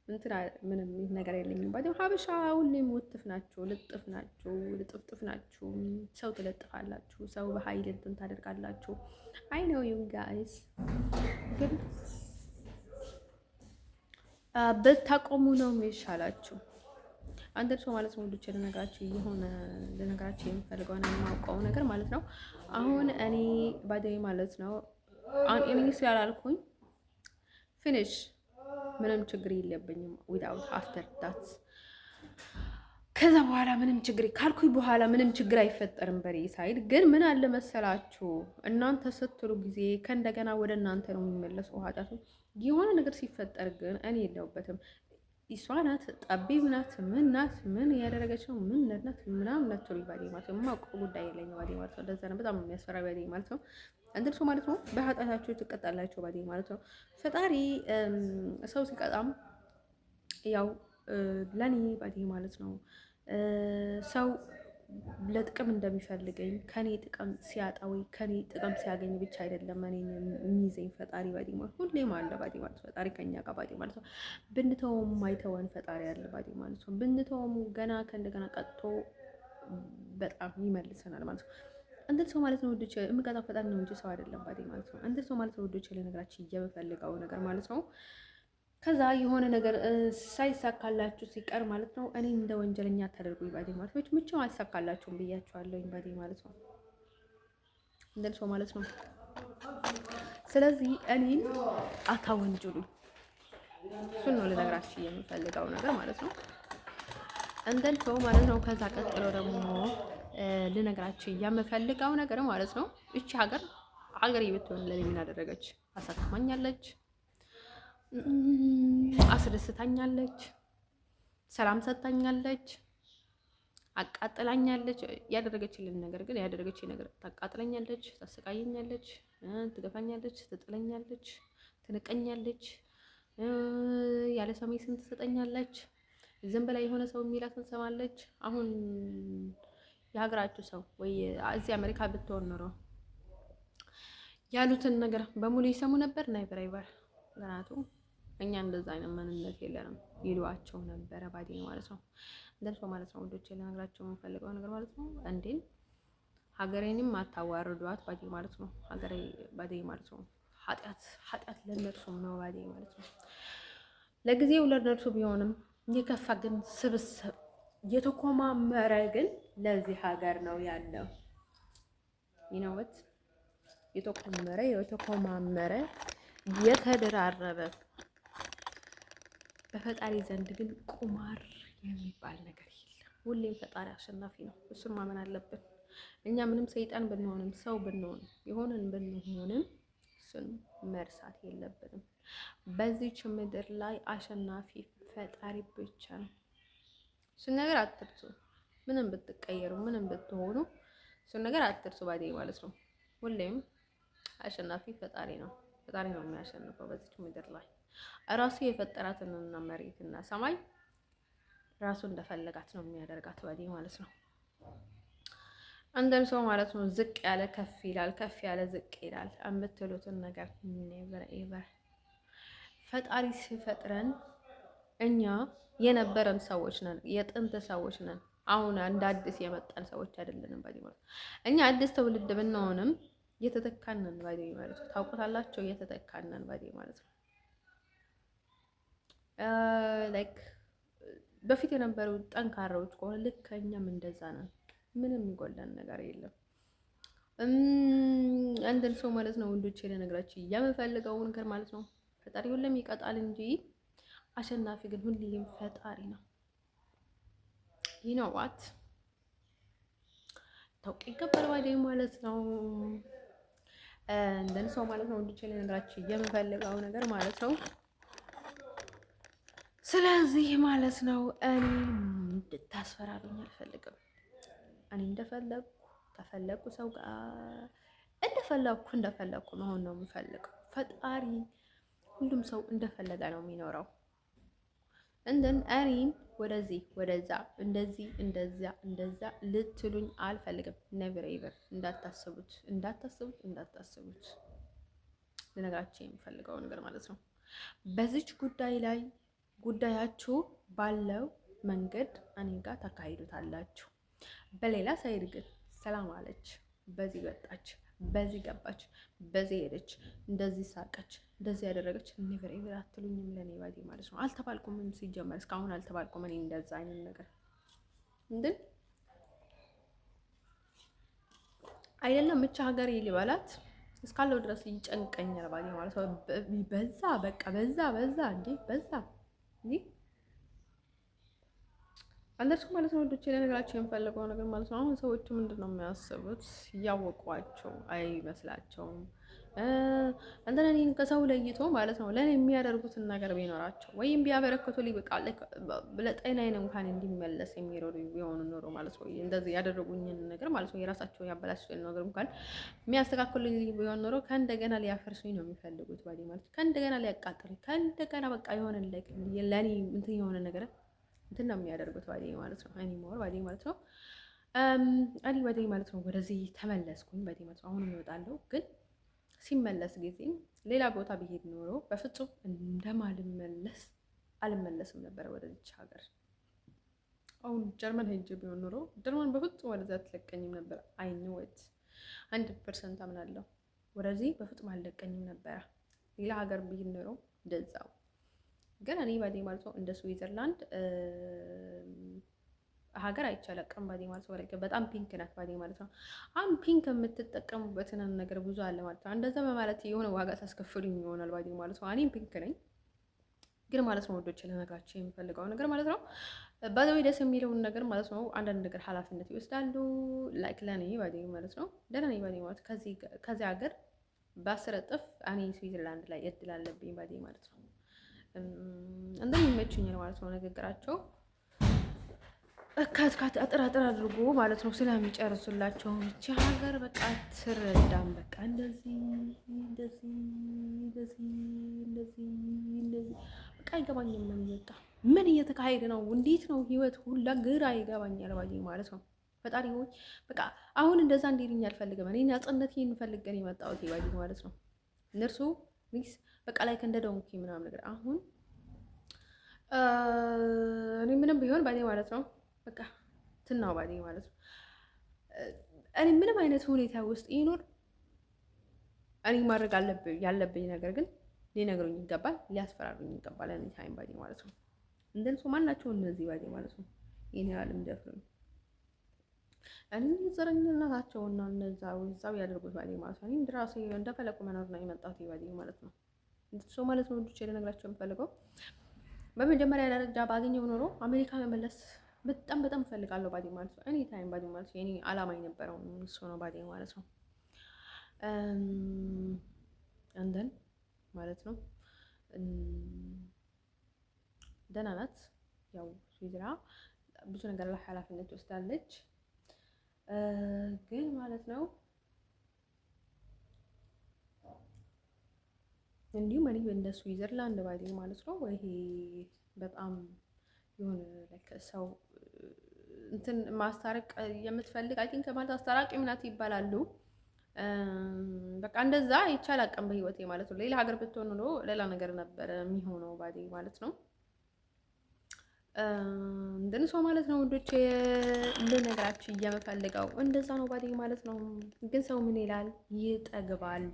እንትን ምንም ነገር የለኝም ባዴ ሀበሻ ሁሌም ውትፍ ናችሁ፣ ልጥፍ ናችሁ፣ ልጥፍጥፍ ናችሁ። ሰው ትለጥፋላችሁ፣ ሰው በኃይል እንትን ታደርጋላችሁ። አይ ኖ ዩ ጋይስ ግን ብታቆሙ ነው የሚሻላችሁ። አንድ ሰው ማለት ነው ወንዶች ልነግራችሁ የምፈልገው ነው የማውቀው ነገር ማለት ነው። አሁን እኔ ባዴ ማለት ነው እኔ ስላላልኩኝ ፊኒሽ ምንም ችግር የለብኝም። ዊዳውት አፍተር ዳት ከዛ በኋላ ምንም ችግር ካልኩኝ በኋላ ምንም ችግር አይፈጠርም። በሬ ሳይድ ግን ምን አለ መሰላችሁ እናንተ ስትሉ ጊዜ ከእንደገና ወደ እናንተ ነው የሚመለሰው ኃጢአቱ። የሆነ ነገር ሲፈጠር ግን እኔ የለሁበትም። እሷ ናት ጠቢብ ናት ምን ያደረገች ነው ምን ናት ምናምን ናት ባዴ ማለት ነው። የማውቀው ጉዳይ የለኝ ባዴ ማለት ነው። ለዛ ነው በጣም የሚያስፈራ ባዴ ማለት ነው። እንደርሱ ማለት ነው በኃጢአታችሁ ትቀጣላችሁ ባዴ ማለት ነው። ፈጣሪ ሰው ሲቀጣም ያው ለኔ ባዴ ማለት ነው ሰው ለጥቅም እንደሚፈልገኝ ከኔ ጥቅም ሲያጣ ወይ ከኔ ጥቅም ሲያገኝ ብቻ አይደለም እኔ የሚይዘኝ ፈጣሪ ባዴ ማለት ሁሌም አለ ባዴ ማለት ፈጣሪ ከኛ ጋር ባዴ ማለት ነው። ብንተውም ማይተወን ፈጣሪ አለ ባዴ ማለት ነው። ብንተውም ገና ከእንደገና ቀጥቶ በጣም ይመልሰናል ማለት ነው። እንትን ሰው ማለት ነው ወዶች የምቀጣው ፈጣሪ ነው እንጂ ሰው አይደለም ባዴ ማለት ነው። እንትን ሰው ማለት ነው ወዶች ለነገራችን የምፈልገው ነገር ማለት ነው ከዛ የሆነ ነገር ሳይሳካላችሁ ሲቀር ማለት ነው እኔ እንደ ወንጀለኛ ታደርጉኝ ባዴ ማለት ነው። ምንም አይሳካላችሁም ብያችኋለሁኝ ባዴ ማለት ነው። እንደን ሰው ማለት ነው ስለዚህ እኔን አታወንጅሉኝ። እሱን ነው ልነግራችሁ የምፈልገው ነገር ማለት ነው። እንደን ሰው ማለት ነው። ከዛ ቀጥሎ ደግሞ ልነግራችሁ የምፈልገው ነገር ማለት ነው። እቺ ሀገር ብትሆን ለኔ ምን አደረገች? አሳክማኛለች፣ አስደስታኛለች፣ ሰላም ሰጥታኛለች፣ አቃጥላኛለች። ያደረገችልን ነገር ግን ያደረገችኝ ነገር ታቃጥለኛለች፣ ታሰቃየኛለች፣ ትገፋኛለች፣ ትጥለኛለች፣ ትንቀኛለች፣ ያለ ሰማይ ስም ትሰጠኛለች። ዝም ብላ የሆነ ሰው የሚላትን ሰማለች። አሁን የሀገራችሁ ሰው ወይ እዚህ አሜሪካ ብትሆን ኖሮ ያሉትን ነገር በሙሉ ይሰሙ ነበር። ናይበር ገናቱ እኛ እንደዛ አይነት ማንነት የለንም ይሏቸው ነበረ። ባዴ ማለት ነው እንደርሶ ማለት ነው። ወንዶች ልነግራቸው የምፈልገው ነገር ማለት ነው። እንዴን ሀገሬንም አታዋርዷት ባዴ ማለት ነው። ሀገሬ ባዴ ማለት ነው። ኃጢአት ለነርሱም ነው ባዴ ማለት ነው። ለጊዜው ለነርሱ ቢሆንም የከፋ ግን ስብስብ የተኮማመረ ግን ለዚህ ሀገር ነው ያለው። ይነወት የተኮማመረ የተደራረበ በፈጣሪ ዘንድ ግን ቁማር የሚባል ነገር የለም። ሁሌም ፈጣሪ አሸናፊ ነው። እሱን ማመን አለብን። እኛ ምንም ሰይጣን ብንሆንም ሰው ብንሆንም የሆነን ብንሆንም እሱን መርሳት የለብንም። በዚች ምድር ላይ አሸናፊ ፈጣሪ ብቻ ነው። እሱን ነገር አትርሱ። ምንም ብትቀየሩ ምንም ብትሆኑ እሱን ነገር አትርሱ ባዴ ማለት ነው። ሁሌም አሸናፊ ፈጣሪ ነው። ፈጣሪ ነው የሚያሸንፈው በዚች ምድር ላይ ራሱ የፈጠራትንና መሬትና ሰማይ ራሱ እንደፈለጋት ነው የሚያደርጋት ባዴ ማለት ነው። አንድም ሰው ማለት ነው ዝቅ ያለ ከፍ ይላል፣ ከፍ ያለ ዝቅ ይላል የምትሉትን ነገር ኔቨር ኤቨር። ፈጣሪ ሲፈጥረን እኛ የነበረን ሰዎች ነን፣ የጥንት ሰዎች ነን። አሁን እንደ አዲስ የመጣን ሰዎች አይደለንም ባዴ ማለት ነው። እኛ አዲስ ትውልድ ብንሆንም የተተካነን ባዴ ማለት ነው። ታውቁታላችሁ፣ የተተካነን ባዴ ማለት ነው። ላይክ በፊት የነበሩ ጠንካራዎች ከሆነ ልክ እኛም እንደዛ ነን። ምንም የሚጎለን ነገር የለም። አንድን ሰው ማለት ነው ወንዶች ልነግራችሁ የምፈልገው ነገር ማለት ነው ፈጣሪ ሁሌም ይቀጣል እንጂ አሸናፊ ግን ሁሌም ፈጣሪ ነው። ይነዋት ታውቂ ይገባል ባዴ ማለት ነው። እንደን ሰው ማለት ነው ወንዶች ልነግራችሁ የምፈልገው ነገር ማለት ነው። ስለዚህ ማለት ነው እኔ እንድታስፈራሩኝ አልፈልግም። እኔ ከፈለኩ ሰው ጋር እንደፈለኩ መሆን ነው የምፈልገው። ፈጣሪ ሁሉም ሰው እንደፈለገ ነው የሚኖረው። እንደን እኔን ወደዚህ ወደዛ እንደዚህ እንደዛ ልትሉኝ አልፈልግም። ኔቨር ኤቨር እንዳታስቡት ልነግራችሁ የምፈልገው ነገር ማለት ነው። በዚች ጉዳይ ላይ ጉዳያችሁ ባለው መንገድ እኔ ጋር ታካሂዱታላችሁ። በሌላ ሳይድ ግን ሰላም አለች፣ በዚህ ወጣች፣ በዚህ ገባች፣ በዚህ ሄደች፣ እንደዚህ ሳቀች፣ እንደዚህ ያደረገች ኔቨር ኤቨር አትሉኝም ለኔ ባዴ ማለት ነው። አልተባልኩም፣ ሲጀመር እስካሁን አልተባልኩም። እኔ እንደዛ አይነት ነገር እንዴ አይደለም ብቻ ሀገር ሊበላት እስካለው ድረስ ይጨንቀኛል ባዴ ማለት ነው። በዛ በቃ በዛ እንዴ በዛ እንዴ አንደርሱ ማለት ነው። ወዶቼ ለነገራችሁ የምፈልገው ነገር ማለት ነው። አሁን ሰዎቹ ምንድን ነው የሚያስቡት? እያወቋቸው አይመስላቸውም። እንትን እኔን ከሰው ለይቶ ማለት ነው ለእኔ የሚያደርጉትን ነገር ቢኖራቸው ወይም ቢያበረክቱ ሊበቃ ለጤናዬን እንኳን እንዲመለስ የሚረዱ ቢሆኑ ኖሮ ማለት ነው እንደዚህ ያደረጉኝን ነገር ማለት ነው የራሳቸው ያበላሹትን ነገር እንኳን የሚያስተካክሉልኝ ቢሆን ኖሮ ከእንደገና ሊያፈርሱኝ ነው የሚፈልጉት ባዴ ማለት ከእንደገና ሊያቃጥሉኝ ከእንደገና በቃ የሆነ ለእኔ እንትን የሆነ ነገር እንትን ነው የሚያደርጉት ባዴ ማለት ነው። እኔ ሞር ባዴ ማለት ነው እኔ ባዴ ማለት ነው ወደዚህ ተመለስኩኝ ባዴ ማለት ነው። አሁንም እወጣለሁ ግን ሲመለስ ጊዜ ሌላ ቦታ ብሄድ ኖሮ በፍጹም አልመለስም ነበር ወደዚች ሀገር። አሁን ጀርመን ሄጄ ቢሆን ኖሮ ጀርመን በፍጹም ወደዛ አትለቀኝም ነበር። አይንወት 100% አምናለሁ። ወደዚህ በፍጹም አልለቀኝም ነበረ። ሌላ ሀገር ብሄድ ኖሮ እንደዛው። ግን እኔ ባዴ ማለት ነው እንደ ስዊዘርላንድ ሀገር አይቻለቅም ባዴ ማለት ነው። በጣም ፒንክ ናት ባዴ ማለት ነው። አሁን ፒንክ የምትጠቀሙበትን ነገር ብዙ አለ ማለት ነው። እንደዛ በማለት የሆነ ዋጋ ታስከፍሉኝ ይሆናል ባዴ ማለት ነው። እኔም ፒንክ ነኝ ግን ማለት ነው ወዶች ልነግራቸው የሚፈልገው ነገር ማለት ነው ባዛዊ ደስ የሚለውን ነገር ማለት ነው። አንዳንድ ነገር ኃላፊነት ይወስዳሉ። ላይክ ለኔ ባዴ ማለት ነው ደህና ነኝ ባዴ ማለት ከዚህ ሀገር በ10 እጥፍ እኔ ስዊዘርላንድ ላይ እድል አለብኝ ባዴ ማለት ነው። እንደሚመችኝ ማለት ነው ንግግራቸው እካትካት አጥራጥር አድርጎ ማለት ነው ስለሚጨርሱላቸው ብቻ ሀገር በቃ ትረዳም በቃ እንደዚህ እንደዚህ እንደዚህ እንደዚህ እንደዚህ በቃ አይገባኝም። ምን እየተካሄደ ነው? እንዴት ነው ህይወት? ሁላ ግራ ይገባኛል ባዴ ማለት ነው። ፈጣሪ ሆይ በቃ አሁን እንደዛ እንዲልኝ አልፈልግም። እኔ ነፃነቴን ፈልገን የመጣሁት ባዴ ማለት ነው። እነርሱ ሚስ በቃ ላይ ከእንደ ዶንኪ ምናምን ነገር አሁን እኔ ምንም ቢሆን ባዴ ማለት ነው በቃ ትናው ባዴ ማለት ነው። እኔ ምንም አይነት ሁኔታ ውስጥ ይኖር እኔ ማድረግ ያለብኝ ነገር ግን ሊነግሩኝ ይገባል፣ ሊያስፈራሩኝ ይገባል። እኔ ታይም ባዴ ማለት ነው። እንደን ሰው ማናቸው እነዚህ ባዴ ማለት ነው ይሄን ያህል እንደፍሩኝ እኔ ዘረኝነታቸውና እነዛ ወይዛው ያደርጉት ባዴ ማለት ነው። እኔ ድራሴ እንደፈለኩ መኖር ነው የመጣሁት ባዴ ማለት ነው። እንደሱ ማለት ነው ልጅ ልነግራቸው የምፈልገው በመጀመሪያ ደረጃ ባገኘው ኖሮ አሜሪካ መመለስ በጣም በጣም እፈልጋለሁ ባዴ ማለት ነው። እኔ ታይም ባዴ ማለት ነው የኔ አላማ የነበረው እሱ ነው ባዴ ማለት ነው። እንደን ማለት ነው ደህና ናት። ያው ስዊድራ ብዙ ነገር ላይ ኃላፊነት ወስዳለች ግን ማለት ነው እንዲሁም እኔ እንደ ስዊዘርላንድ ባዴ ማለት ነው ይሄ በጣም የሆነ ሰው እንትን ማስታረቅ የምትፈልግ አይ ቲንክ ማለት አስታራቂ ምናት ይባላሉ። በቃ እንደዛ ይቻል አቀም በህይወቴ ማለት ነው። ሌላ ሀገር ብትሆን ኖሮ ሌላ ነገር ነበረ የሚሆነው ባዴ ማለት ነው። እንደን ሰው ማለት ነው ወንዶቼ ልነግራችሁ የምፈልገው እንደዛ ነው ባዴ ማለት ነው። ግን ሰው ምን ይላል? ይጠግባል።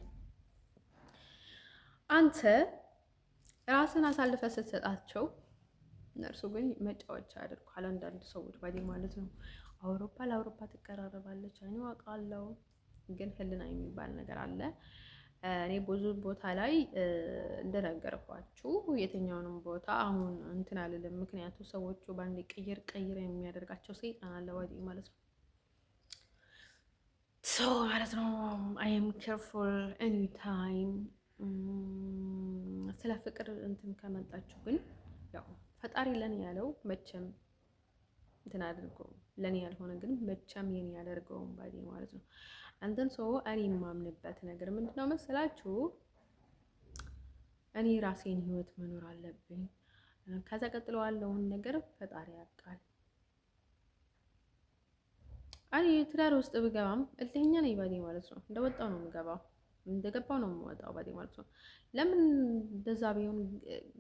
አንተ ራስን አሳልፈ ስትሰጣቸው እነርሱ ግን መጫወቻ ያደርጉሃል። አንዳንድ ሰዎች ባዴ ማለት ነው። አውሮፓ ለአውሮፓ ትቀራረባለች እኔ አውቃለሁ፣ ግን ህልና የሚባል ነገር አለ። እኔ ብዙ ቦታ ላይ እንደነገርኳችሁ የትኛውንም ቦታ አሁን እንትን አልልም፣ ምክንያቱም ሰዎቹ በአንድ ቀይር የሚያደርጋቸው ሰይጣን አለ ባዴ ማለት ነው። ሶ ማለት ነው አይ አም ኬርፉል ኤኒ ታይም። ስለ ፍቅር እንትን ከመጣችሁ ግን ያው ፈጣሪ ለኔ ያለው መቼም እንትን አድርገው ለኔ ያልሆነ ግን መቼም የኔ ያደርገውም ባዴ ማለት ነው። አንተን ሰው እኔ የማምንበት ነገር ምንድነው መሰላችሁ? እኔ ራሴን ህይወት መኖር አለብኝ። ከዛ ቀጥሎ ያለውን ነገር ፈጣሪ ያውቃል። እኔ ትዳር ውስጥ ብገባም እልተኛ ነኝ ባዴ ማለት ነው። እንደወጣው ነው የምገባው፣ እንደገባው ነው የምወጣው ባዴ ማለት ነው። ለምን እንደዛ ቢሆን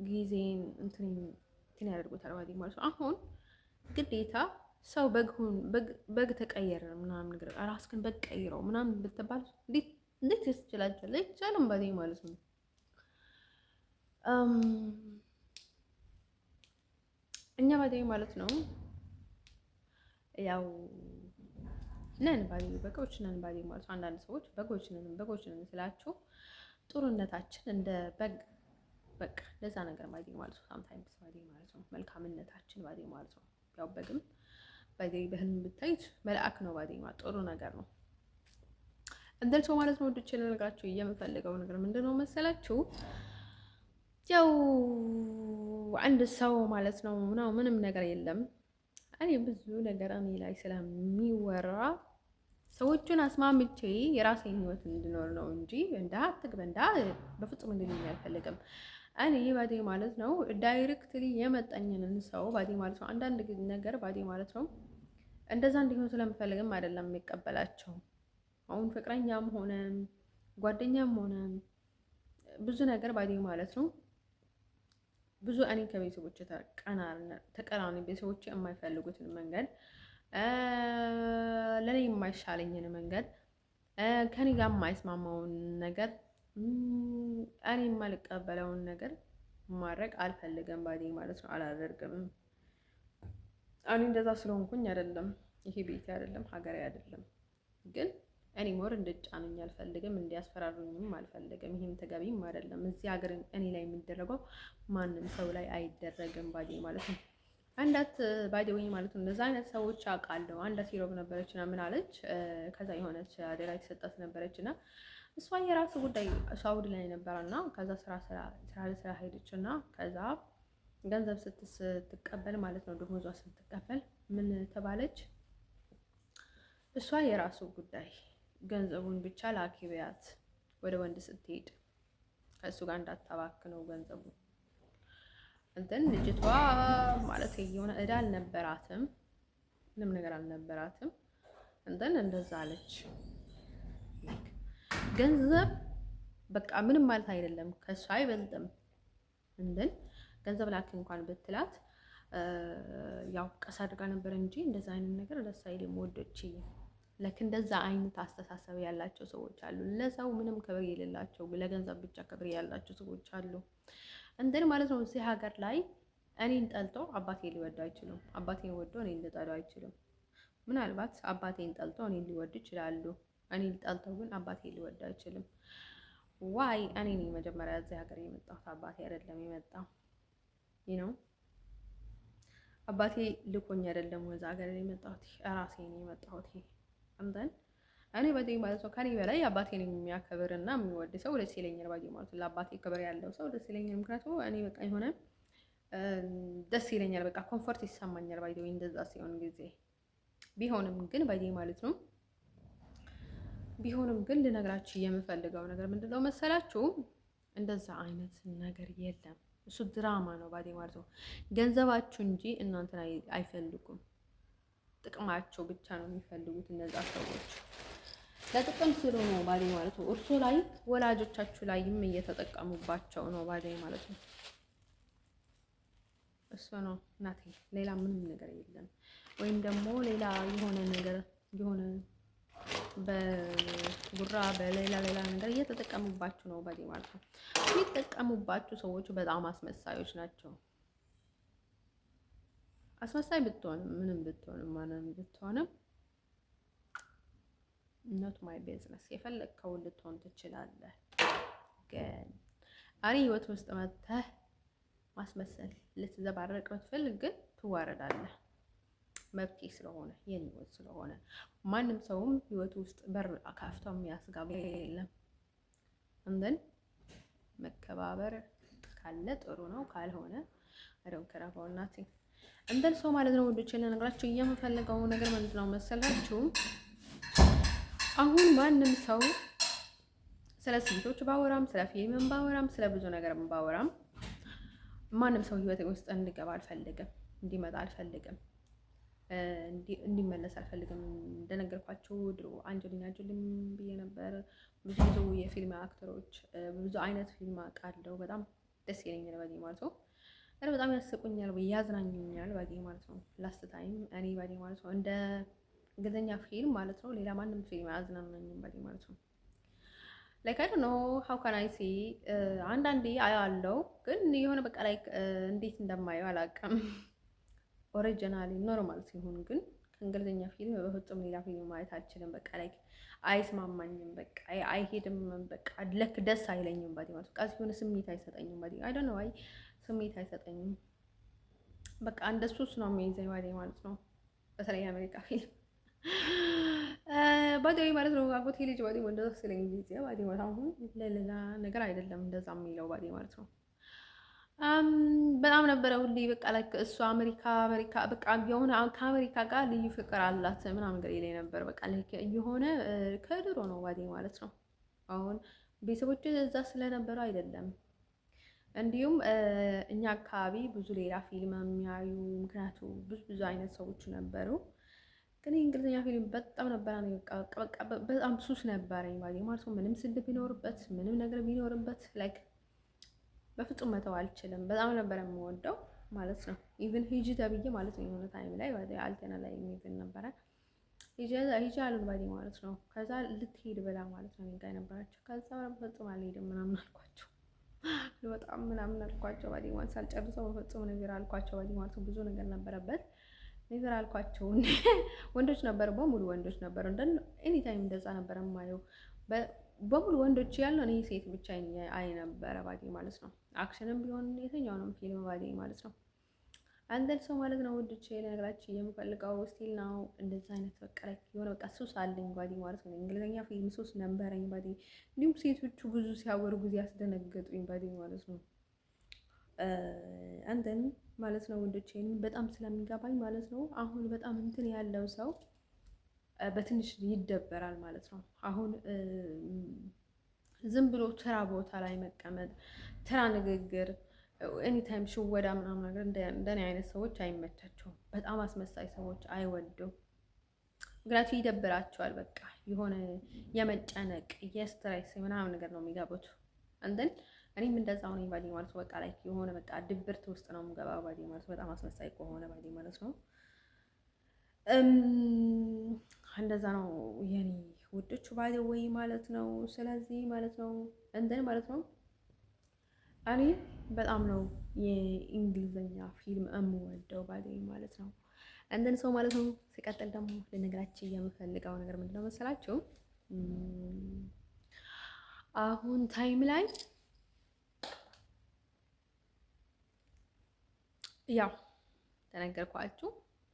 ጊዜን እንትን ያደርጉታል ባዴ ማለት ነው። አሁን ግዴታ ሰው በግ ተቀየረ ምናምን ነገር ራስክን በግ ቀይረው ምናምን ብትባል እንዴት ትችላለች? አይቻልም ባዴ ማለት ነው። እኛ ባዴ ማለት ነው ያው ነን ባዴ በጎች ነን ባዴ ማለት ነው። አንዳንድ ሰዎች በጎች ነን ስላችሁ ጥሩነታችን እንደ በግ በቃ ለዛ ነገር ባዴ ማለት ነው። ሳምታይምስ ባዴ ማለት ነው መልካምነታችን ባዴ ማለት ነው። ያው በግም ባዴ በህልም ብታዩት መልአክ ነው ባዴ ማለት ጥሩ ነገር ነው። እንደል ሰው ማለት ነው ወድቼ ልነግራችሁ የምፈልገው ነገር ምንድነው መሰላችሁ? ያው አንድ ሰው ማለት ነው ምንም ነገር የለም። እኔ ብዙ ነገር እኔ ላይ ስለሚወራ ሰዎቹን አስማምቼ የራሴን ህይወት እንድኖር ነው እንጂ አትግባ በፍጹም እንድልኝ አልፈልግም። እኔ ባዴ ማለት ነው ዳይሬክትሊ የመጣኝንን ሰው ባዴ ማለት ነው አንዳንድ ነገር ባዴ ማለት ነው እንደዛ እንዲሆን ስለምፈልግም አይደለም የሚቀበላቸው። አሁን ፍቅረኛም ሆነ ጓደኛም ሆነ ብዙ ነገር ባዴ ማለት ነው ብዙ እኔ ከቤተሰቦቼ ተቀራኒ ቤተሰቦቼ የማይፈልጉትን መንገድ ለኔ የማይሻለኝን መንገድ ከኔ ጋር የማይስማማውን ነገር እኔ የማልቀበለውን ነገር ማድረግ አልፈልግም ባዴ ማለት ነው። አላደርግም። እኔ እንደዛ ስለሆንኩኝ አይደለም፣ ይሄ ቤቴ አይደለም፣ ሀገሬ አይደለም። ግን እኔ ሞር እንድጫኑኝ አልፈልግም፣ እንዲያስፈራሩኝም አልፈልግም። ይሄም ተገቢም አይደለም። እዚህ ሀገር እኔ ላይ የሚደረገው ማንም ሰው ላይ አይደረግም ባዴ ማለት ነው። አንዳት ባዴ ወይ ማለት ነው። እንደዛ አይነት ሰዎች አውቃለሁ። አንዳት ሂሮብ ነበረች እና ምን አለች፣ ከዛ የሆነች አደራ የተሰጣት ነበረች እና እሷ የራሱ ጉዳይ ሳውዲ ላይ ነበረና ከዛ ስራ ሄደች እና ከዛ ገንዘብ ስትቀበል ማለት ነው ደሞዟ ስትቀበል ምን ተባለች? እሷ የራሱ ጉዳይ ገንዘቡን ብቻ ላኪ በያት፣ ወደ ወንድ ስትሄድ ከእሱ ጋር እንዳታባክነው ገንዘቡን። እንትን ልጅቷ ማለት የሆነ እዳ አልነበራትም፣ ምንም ነገር አልነበራትም። እንትን እንደዛ አለች። ገንዘብ በቃ ምንም ማለት አይደለም፣ ከእሱ አይበልጥም። እንትን ገንዘብ ላኪ እንኳን ብትላት ያው ቀስ አድርጋ ነበር እንጂ እንደዛ አይነት ነገር ደስ አይልም ወዶች። ለክ እንደዛ አይነት አስተሳሰብ ያላቸው ሰዎች አሉ። ለሰው ምንም ክብር የሌላቸው ለገንዘብ ብቻ ክብር ያላቸው ሰዎች አሉ። እንትን ማለት ነው። እዚህ ሀገር ላይ እኔን ጠልቶ አባቴ ሊወዱ አይችሉም። አባቴን ወዶ እኔን ሊጠሉ አይችሉም። ምናልባት አባቴን ጠልቶ እኔን ሊወዱ ይችላሉ። እኔን ጠልተው ግን አባቴ ሊወዱ አይችልም። ዋይ እኔ ነኝ መጀመሪያ እዚህ ሀገር የመጣሁት፣ አባቴ አይደለም የመጣው። ይህ ነው አባቴ ልኮኝ አይደለም ወዛ ሀገር የመጣሁት፣ ራሴ ነው የመጣሁት። እንትን እኔ በዴ ማለት ነው ከኔ በላይ አባቴን የሚያከብር እና የሚወድ ሰው ደስ ይለኛል። ባዴ ማለት ነው ለአባቴ ክብር ያለው ሰው ደስ ይለኛል። ምክንያቱም እኔ በቃ የሆነ ደስ ይለኛል፣ በቃ ኮምፎርት ይሰማኛል። ባዴ ወይ እንደዛ ሲሆን ጊዜ ቢሆንም ግን ባዴ ማለት ነው ቢሆንም ግን ልነግራችሁ የምፈልገው ነገር ምንድነው መሰላችሁ? እንደዛ አይነት ነገር የለም። እሱ ድራማ ነው ባዴ ማለት ነው። ገንዘባችሁ እንጂ እናንተን አይፈልጉም። ጥቅማቸው ብቻ ነው የሚፈልጉት እነዛ ሰዎች። ለጥቅም ስሉ ነው ባዴ ማለት ነው። እርሶ ላይ ወላጆቻችሁ ላይም እየተጠቀሙባቸው ነው ባዴ ማለት ነው። እሱ ነው እናቴ፣ ሌላ ምንም ነገር የለም። ወይም ደግሞ ሌላ የሆነ ነገር የሆነ በጉራ በሌላ ነገር እየተጠቀሙባችሁ ነው ባዴ ማለት ነው። የሚጠቀሙባችሁ ሰዎች በጣም አስመሳዮች ናቸው። አስመሳይ ብትሆንም ምንም ብትሆንም ማንም ብትሆንም ኖት ማይ ቢዝነስ። የፈለግከውን ልትሆን ትችላለህ። ግን እኔ ህይወት ውስጥ መተህ ማስመሰል ልትዘባረቅ ብትፈልግ ግን ትዋረዳለህ። መብቴ ስለሆነ የኔ ህይወት ስለሆነ ማንም ሰውም ህይወት ውስጥ በር ከፍቶ የሚያስገባ የለም። እንደን መከባበር ካለ ጥሩ ነው፣ ካልሆነ አዶን ከራባው እናቴ እንደን ሰው ማለት ነው። ወዶቼ ለነገራችሁ የምፈልገው ነገር ምንድነው መሰላችሁ? አሁን ማንም ሰው ስለ ሴቶች ባወራም ስለ ፊልም ባወራም ስለ ብዙ ነገር ባወራም ማንም ሰው ህይወቴ ውስጥ እንዲገባ አልፈልግም፣ እንዲመጣ አልፈልግም፣ እንዲመለስ አልፈልግም። እንደነገርኳችሁ ድሮ አንጀሊና ጆሊም ብዬ ነበር። ብዙ የፊልም አክተሮች ብዙ አይነት ፊልም አውቃለሁ። በጣም ደስ ይለኛል ባዴ ማለት ነው። በጣም ያስቁኛል ወይ ያዝናኙኛል ባዴ ማለት ነው። ላስት ታይም እኔ ባዴ ማለት ነው እንደ እንግሊዝኛ ፊልም ማለት ነው ሌላ ማንም ፊልም አያዝናናኝም ባዴ ማለት ነው። ላይክ አይ ዶንት ኖ ሃው ካን አይ ሲ አንዳንዴ አያለው ግን የሆነ በቃ ላይክ እንዴት እንደማየው አላውቅም። ኦሪጂናሊ ኖርማል ሲሆን ግን ከእንግሊዝኛ ፊልም በፍጹም ሌላ ፊልም ማየት አልችልም። በቃ ላይክ አይስማማኝም። በቃ አይሄድም። በቃ ለክ ደስ አይለኝም ባዴ ማለት ነው። ቃ ሲሆን ስሜት አይሰጠኝም ባዴ አይ ዶንት ኖ አይ ስሜት አይሰጠኝም። በቃ እንደሱስ ነው የሚይዘኝ ባዴ ማለት ነው። በተለይ አሜሪካ ፊልም ባዴ ማለት ነው። አጎቴ ልጅ ባዴ እንደዛ ስለኝ ጊዜ ባዴ ማለት አሁን ለሌላ ነገር አይደለም እንደዛ የሚለው ባዴ ማለት ነው። በጣም ነበረ ሁሌ በቃ ላይ እሱ አሜሪካ በቃ የሆነ ከአሜሪካ ጋር ልዩ ፍቅር አላት ምናምን ነገር ይለኝ ነበር። በቃ ላይ የሆነ ከድሮ ነው ባዴ ማለት ነው። አሁን ቤተሰቦች እዛ ስለነበሩ አይደለም። እንዲሁም እኛ አካባቢ ብዙ ሌላ ፊልም የሚያዩ ምክንያቱም ብዙ አይነት ሰዎች ነበሩ። ግን የእንግሊዝኛ ፊልም በጣም ነበር ነው በቃ በጣም ሱስ ነበረኝ ባዴ ማለት ነው። ምንም ስድብ ቢኖርበት ምንም ነገር ቢኖርበት ላይክ በፍጹም መተው አልችልም። በጣም ነበር የምወደው ማለት ነው። ኢቭን ሂጂ ተብዬ ማለት ነው የሆነ ታይም ላይ ባዴ አልተና ላይ የሚል ነበረ ሂጂ አሉን ባዴ ማለት ነው። ከዛ ልትሄድ ብላ ማለት ነው ጋር ነበራቸው። ከዛ በፍጹም አልሄድም ምናምን አልኳቸው። በጣም ምናምን አልኳቸው ባዴ ማለት ሳልጨርሰው በፍጹም ነገር አልኳቸው ባዴ ማለት ነው። ብዙ ነገር ነበረበት ኔቨር አልኳቸው። ወንዶች ነበር፣ በሙሉ ወንዶች ነበር። ኤኒ ታይም እንደዛ ነበር የማየው። በሙሉ ወንዶች ያለው እኔ ሴት ብቻ አይ ነበረ ባዴ ማለት ነው። አክሽንም ቢሆን የትኛውንም ፊልም ባዴ ማለት ነው። አንደል ሰው ማለት ነው። ውድቼ ነገራችን የምፈልገው ስቲል ነው። እንደዛ አይነት በቃ ላይ የሆነ በቃ ሱስ አለኝ ባዴ ማለት ነው። እንግሊዝኛ ፊልም ሱስ ነበረኝ ባዴ። እንዲሁም ሴቶቹ ብዙ ሲያወሩ ጊዜ ያስደነገጡኝ ባዴ ማለት ነው። አንተን ማለት ነው ውዶቼ በጣም ስለሚገባኝ ማለት ነው። አሁን በጣም እንትን ያለው ሰው በትንሽ ይደበራል ማለት ነው። አሁን ዝም ብሎ ተራ ቦታ ላይ መቀመጥ፣ ተራ ንግግር፣ ኤኒታይም ሽወዳ ምናምን ነገር እንደኔ አይነት ሰዎች አይመቻቸውም። በጣም አስመሳይ ሰዎች አይወዱም። ምክንያቱም ይደብራቸዋል። በቃ የሆነ የመጨነቅ የስትሬስ ምናምን ነገር ነው የሚገቡት። አንተን እኔም እንደዛ ሆነ ባዲ ማለት ነው። በቃ ላይ የሆነ በቃ ድብርት ውስጥ ነው የምገባው ባዲ ማለት በጣም አስመሳይ ከሆነ ባዲ ማለት ነው። እንደዛ ነው የኔ ውዶች ባዲ ወይ ማለት ነው። ስለዚህ ማለት ነው እንደን ማለት ነው እኔ በጣም ነው የእንግሊዘኛ ፊልም የምወደው ባዲ ማለት ነው። እንደን ሰው ማለት ነው። ሲቀጥል ደግሞ ለነገራችን የምፈልገው ነገር ምንድነው መሰላችሁ? አሁን ታይም ላይ ያው ተነገርኳችሁ፣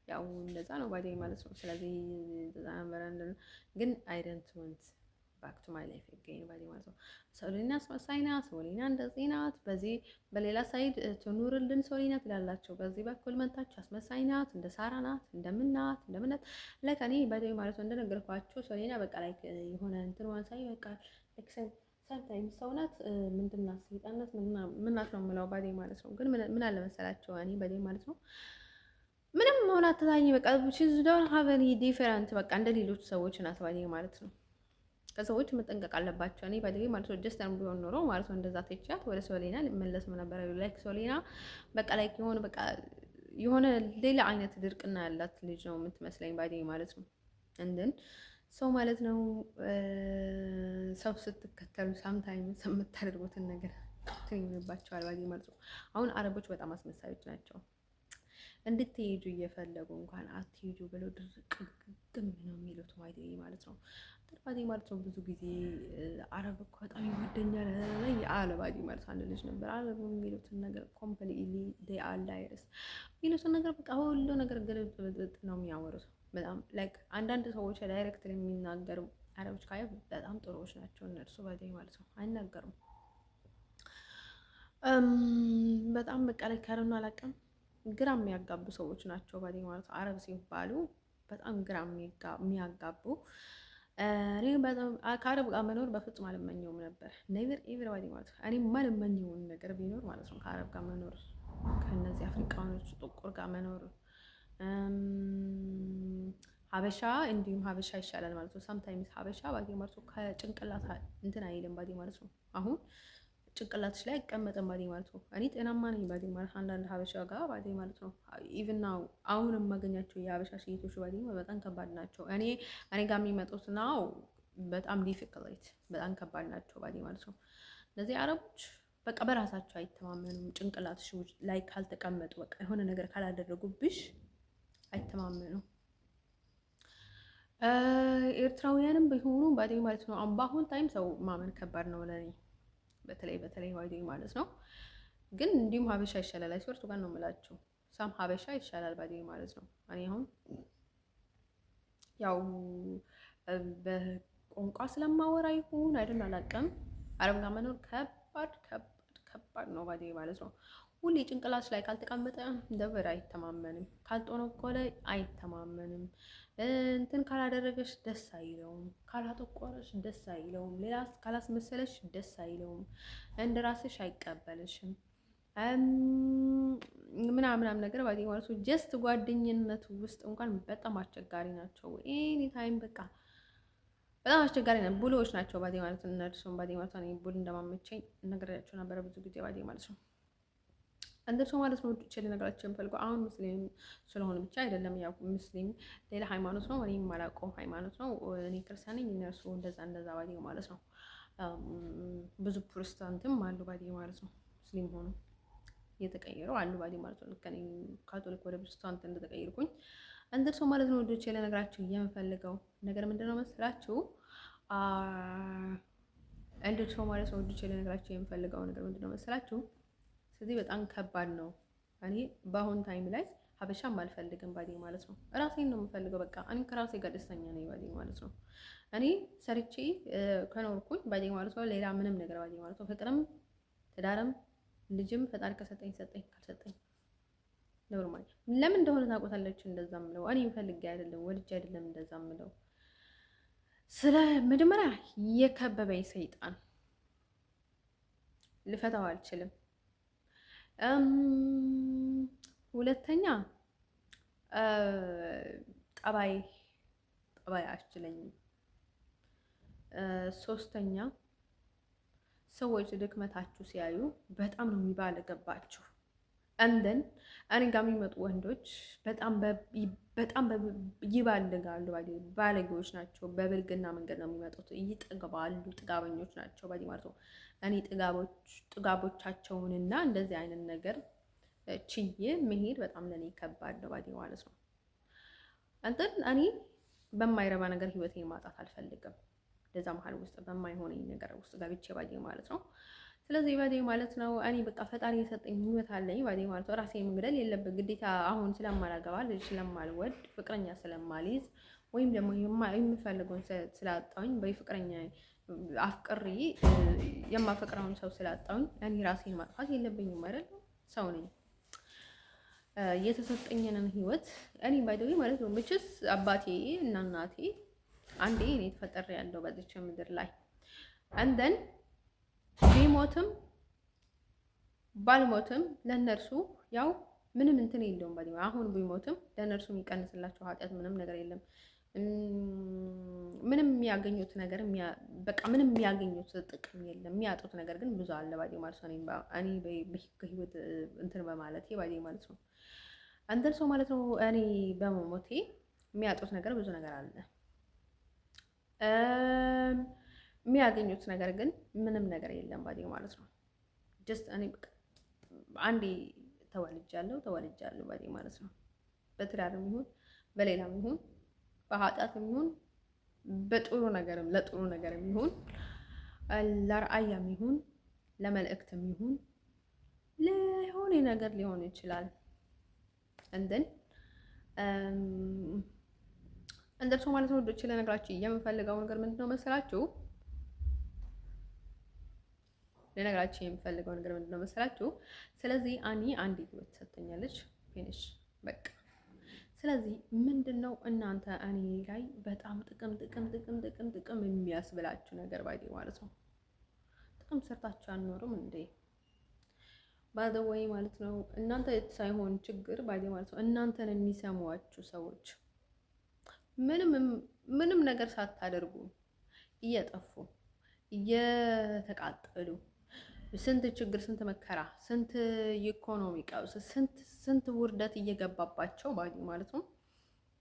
ያው እንደዛ ነው ባዴ ማለት ነው። ስለዚህ እንደዛ ነበር ግን አይ ዶንት ዋንት ባክ ቱ ማይ ላይፍ አገኝ ባዴ ማለት ነው። ሶሊና አስመሳይ ናት፣ ሶሊና እንደዚህ ናት፣ በዚህ በሌላ ሳይድ ትኑርልን ሶሊና ትላላችሁ፣ በዚህ በኩል መታችሁ አስመሳይ ናት፣ እንደ ሳራ ናት፣ እንደምናት ላይክ እኔ ባዴ ማለት ነው። እንደነገርኳችሁ ሶሊና በቃ ላይክ የሆነ እንትን ዋንሳይ በቃ ላይክ ሳምታይምስ ሰው ናት፣ ምንድን ናት፣ ሰይጣን ናት፣ ምን ናት ነው የምለው ባዴ ማለት ነው። ግን ምን አለ መሰላቸው እኔ ባዴ ማለት ነው ምንም መሆን አትታኝ በቃ ሺዝ ዶንት ሃቭ ኤኒ ዲፈረንት በቃ እንደ ሌሎች ሰዎች ናት ባዴ ማለት ነው። ከሰዎች መጠንቀቅ አለባቸው። እኔ ባዴ ማለት ነው ጀስተን ቢሆን ኖሮ ማለት ነው እንደዛ ተቻት ወደ ሶሊና ሊመለስ ነበር። ላይክ ሶሊና በቃ ላይክ የሆነ ሌላ አይነት ድርቅና ያላት ልጅ ነው የምትመስለኝ ባዴ ማለት ነው። እንደን ሰው ማለት ነው ሰው ስትከተሉ ሳምታይምስ የምታደርጉትን ነገር ትኝባቸዋል ባዴ ማለት ነው። አሁን አረቦች በጣም አስመሳዮች ናቸው። እንድትሄዱ እየፈለጉ እንኳን አትሄዱ ብለው ድርቅ ግም ነው የሚሉት ባዴ ማለት ነው። ባዴ ማለት ነው ብዙ ጊዜ አረብ እኮ በጣም ይወደኛል አለ ባዴ ማለት አንድ ልጅ ነበር። አረብ የሚሉትን ነገር ኮምፕሊትሊ ዴይ አር ላየርስ የሚሉትን ነገር በቃ ሁሉ ነገር ግልብጥ ነው የሚያወሩት። በጣም ላይክ አንዳንድ ሰዎች ዳይሬክት የሚናገሩ አረቦች ካየ በጣም ጥሩዎች ናቸው እነርሱ ባዴ ማለት ነው። አይናገሩም በጣም በቃ ላይ ከረኑ አላውቅም ግራ የሚያጋቡ ሰዎች ናቸው ባዴ ማለት ነው። አረብ ሲባሉ በጣም ግራ የሚያጋቡ እኔ በጣም ከአረብ ጋር መኖር በፍጹም አልመኘውም ነበር። ኔቨር ኤቨር ባዴ ማለት ነው። እኔ የማልመኘውን ነገር ቢኖር ማለት ነው ከአረብ ጋር መኖር፣ ከእነዚህ አፍሪካኖች ጥቁር ጋር መኖር፣ ሀበሻ እንዲሁም ሀበሻ ይሻላል ማለት ነው። ሳምታይምስ ሀበሻ ባዴ ማለት ነው ከጭንቅላት እንትን አይልም ባዴ ማለት ነው። አሁን ጭንቅላትሽ ላይ አይቀመጥም ባዴ ማለት ነው። እኔ ጤናማ ነኝ ባዴ ማለት አንዳንድ ሀበሻ ጋር ባዴ ማለት ነው። ኢቭን ናው አሁን የማገኛቸው የሀበሻ ሴቶች ባዴ በጣም ከባድ ናቸው። እኔ ጋር የሚመጡት ናው በጣም ዲፊክልት በጣም ከባድ ናቸው ባዴ ማለት ነው። እነዚህ አረቦች በቃ በራሳቸው አይተማመኑም። ጭንቅላትሽ ላይ ካልተቀመጡ በቃ የሆነ ነገር ካላደረጉብሽ አይተማመኑም። ኤርትራውያንም ቢሆኑ ባዴ ማለት ነው። በአሁን ታይም ሰው ማመን ከባድ ነው ለኔ በተለይ ባዴ ማለት ነው። ግን እንዲሁም ሀበሻ ይሻላል። አይስወርቱ ጋር ነው የምላችሁ ሳም ሀበሻ ይሻላል ባዴ ማለት ነው። እኔ አሁን ያው በቋንቋ ስለማወራ ይሁን አይደል አላውቅም። አረብ ጋር መኖር ከባድ ነው ባዴ ማለት ነው። ሁሌ ጭንቅላትሽ ላይ ካልተቀመጠ ደብር አይተማመንም፣ ካልጦነቆለ አይተማመንም፣ እንትን ካላደረገሽ ደስ አይለውም፣ ካላጠቆረሽ ደስ አይለውም፣ ሌላ ካላስመሰለሽ ደስ አይለውም፣ እንደ ራስሽ አይቀበልሽም ምናምን ነገር ባዴ ማለት ነው። ጀስት ጓደኝነቱ ውስጥ እንኳን በጣም አስቸጋሪ ናቸው። ኤኒ ታይም በቃ በጣም አስቸጋሪ ነው። ቡሎዎች ናቸው ባዴ ማለት ነው። እነርሱም ባዴ ማለት ነው። ቡል እንደማመቸኝ ነገራቸው ነበረ ብዙ ጊዜ ባዴ ማለት ነው። እንደርሱ ማለት ነው። ችል ነገራቸው የምፈልገው አሁን ሙስሊም ስለሆነ ብቻ አይደለም። ያው ሙስሊም ሌላ ሃይማኖት ነው፣ እኔ የማላውቀው ሃይማኖት ነው። እኔ ክርስቲያን ነኝ፣ እነርሱ እንደዛ ባዴ ማለት ነው። ብዙ ፕሮቴስታንትም አሉ ባዴ ማለት ነው። ሙስሊም ሆኑ እየተቀየሩ አሉ ባዴ ማለት ነው። ልክ እኔ ካቶሊክ ወደ ፕሮቴስታንት እንደተቀየርኩኝ እንደርሶ ማለት ነው ወዶቼ። ለነገራችሁ የምፈልገው ነገር ምንድነው መስላችሁ? እንደርሶ ማለት ነው ወዶቼ። ለነገራችሁ የምፈልገው ነገር ምንድነው መስላችሁ? ስለዚህ በጣም ከባድ ነው። እኔ በአሁን ታይም ላይ ሀበሻም አልፈልግም ባዴ ማለት ነው። ራሴን ነው የምፈልገው። በቃ እኔ ከራሴ ጋር ደስተኛ ነኝ ባዴ ማለት ነው። እኔ ሰርቼ ከኖርኩኝ ባዴ ማለት ነው። ሌላ ምንም ነገር ባዴ ማለት ነው። ፍቅርም ትዳርም ልጅም ፈጣሪ ከሰጠኝ ሰጠኝ፣ ካልሰጠኝ ኖርማል። ለምን እንደሆነ ታውቆታለች እንደዛ ምለው። እኔ ፈልጌ አይደለም ወልጄ አይደለም እንደዛ ምለው። ስለ መጀመሪያ የከበበኝ ሰይጣን ልፈታው አልችልም። ሁለተኛ ጠባይ አያስችለኝም። ሶስተኛ ሰዎች ድክመታችሁ ሲያዩ በጣም ነው የሚባለገባችሁ። እንደን እኔ ጋር የሚመጡ ወንዶች በጣም ይባልጋሉ። ባለጌዎች ናቸው። በብልግና መንገድ ነው የሚመጡት። ይጠግባሉ። ጥጋበኞች ናቸው ባዲ ማለት ነው። እኔ ጥጋቦቻቸውንና እንደዚህ አይነት ነገር ችዬ መሄድ በጣም ለኔ ከባድ ነው ባዲ ማለት ነው። እንትን እኔ በማይረባ ነገር ህይወቴን ማጣት አልፈልግም። እንደዛ መሀል ውስጥ በማይሆነኝ ነገር ውስጥ ገብቼ ባዲ ማለት ነው። ስለዚህ ባዴ ማለት ነው እኔ በቃ ፈጣሪ የሰጠኝ ህይወት አለኝ ባዴ ማለት ነው። ራሴ መግደል የለብን ግዴታ። አሁን ስለማላገባ ልጅ ስለማልወድ ፍቅረኛ ስለማልይዝ ወይም ደግሞ የምፈልገውን ስላጣውኝ በፍቅረኛ አፍቅሬ የማፈቅረውን ሰው ስላጣውኝ እኔ ራሴን ማጥፋት የለብኝም አይደል? ሰው ነኝ። የተሰጠኝንን ህይወት እኔ ባይደዊ ማለት ነው። ምችስ አባቴ እና እናቴ አንዴ እኔ ተፈጠረ ያለው በዚች ምድር ላይ እንደን ቢሞትም ባልሞትም ለነርሱ ያው ምንም እንትን የለውም ባዲ። አሁን ቢሞትም ለነርሱ የሚቀንስላቸው ኃጢአት ምንም ነገር የለም። ምንም የሚያገኙት ነገር በቃ ምንም የሚያገኙት ጥቅም የለም። የሚያጡት ነገር ግን ብዙ አለ ባዲ ማለት ነው። እኔ በህይወት እንትን በማለቴ ባዲ ማለት ነው። አንተን ሰው ማለት ነው። እኔ በመሞቴ የሚያጡት ነገር ብዙ ነገር አለ። የሚያገኙት ነገር ግን ምንም ነገር የለም ባዲ ማለት ነው። ጀስት እኔ አንዴ ተወልጃለሁ ባዲ ማለት ነው። በትዳርም ይሁን በሌላም ይሁን በኃጢአትም ይሁን በጥሩ ነገርም ለጥሩ ነገርም ይሁን ለራእያም ይሁን ለመልእክትም ይሁን ለሆነ ነገር ሊሆን ይችላል። እንደን እንደርሶ ማለት ነው ወዶች ለነገራችሁ የምፈልገው ነገር ምንድነው መሰላችሁ? ለነገራችሁ የምፈልገው ነገር ምንድነው መሰላችሁ? ስለዚህ አንድ ህይወት ሰጥተኛለች። ፊኒሽ በቃ። ስለዚህ ምንድነው እናንተ እኔ ላይ በጣም ጥቅም የሚያስብላችሁ ነገር ባይዴ ማለት ነው። ጥቅም ሰርታችሁ አንኖርም እንዴ? ባይ ዘ ወይ ማለት ነው። እናንተ ሳይሆን ችግር ባይዴ ማለት ነው። እናንተን የሚሰሟችሁ ሰዎች ምንም ነገር ሳታደርጉ እየጠፉ እየተቃጠሉ ስንት ችግር፣ ስንት መከራ፣ ስንት ኢኮኖሚ ቀውስ፣ ስንት ውርደት እየገባባቸው ባዲ ማለት ነው።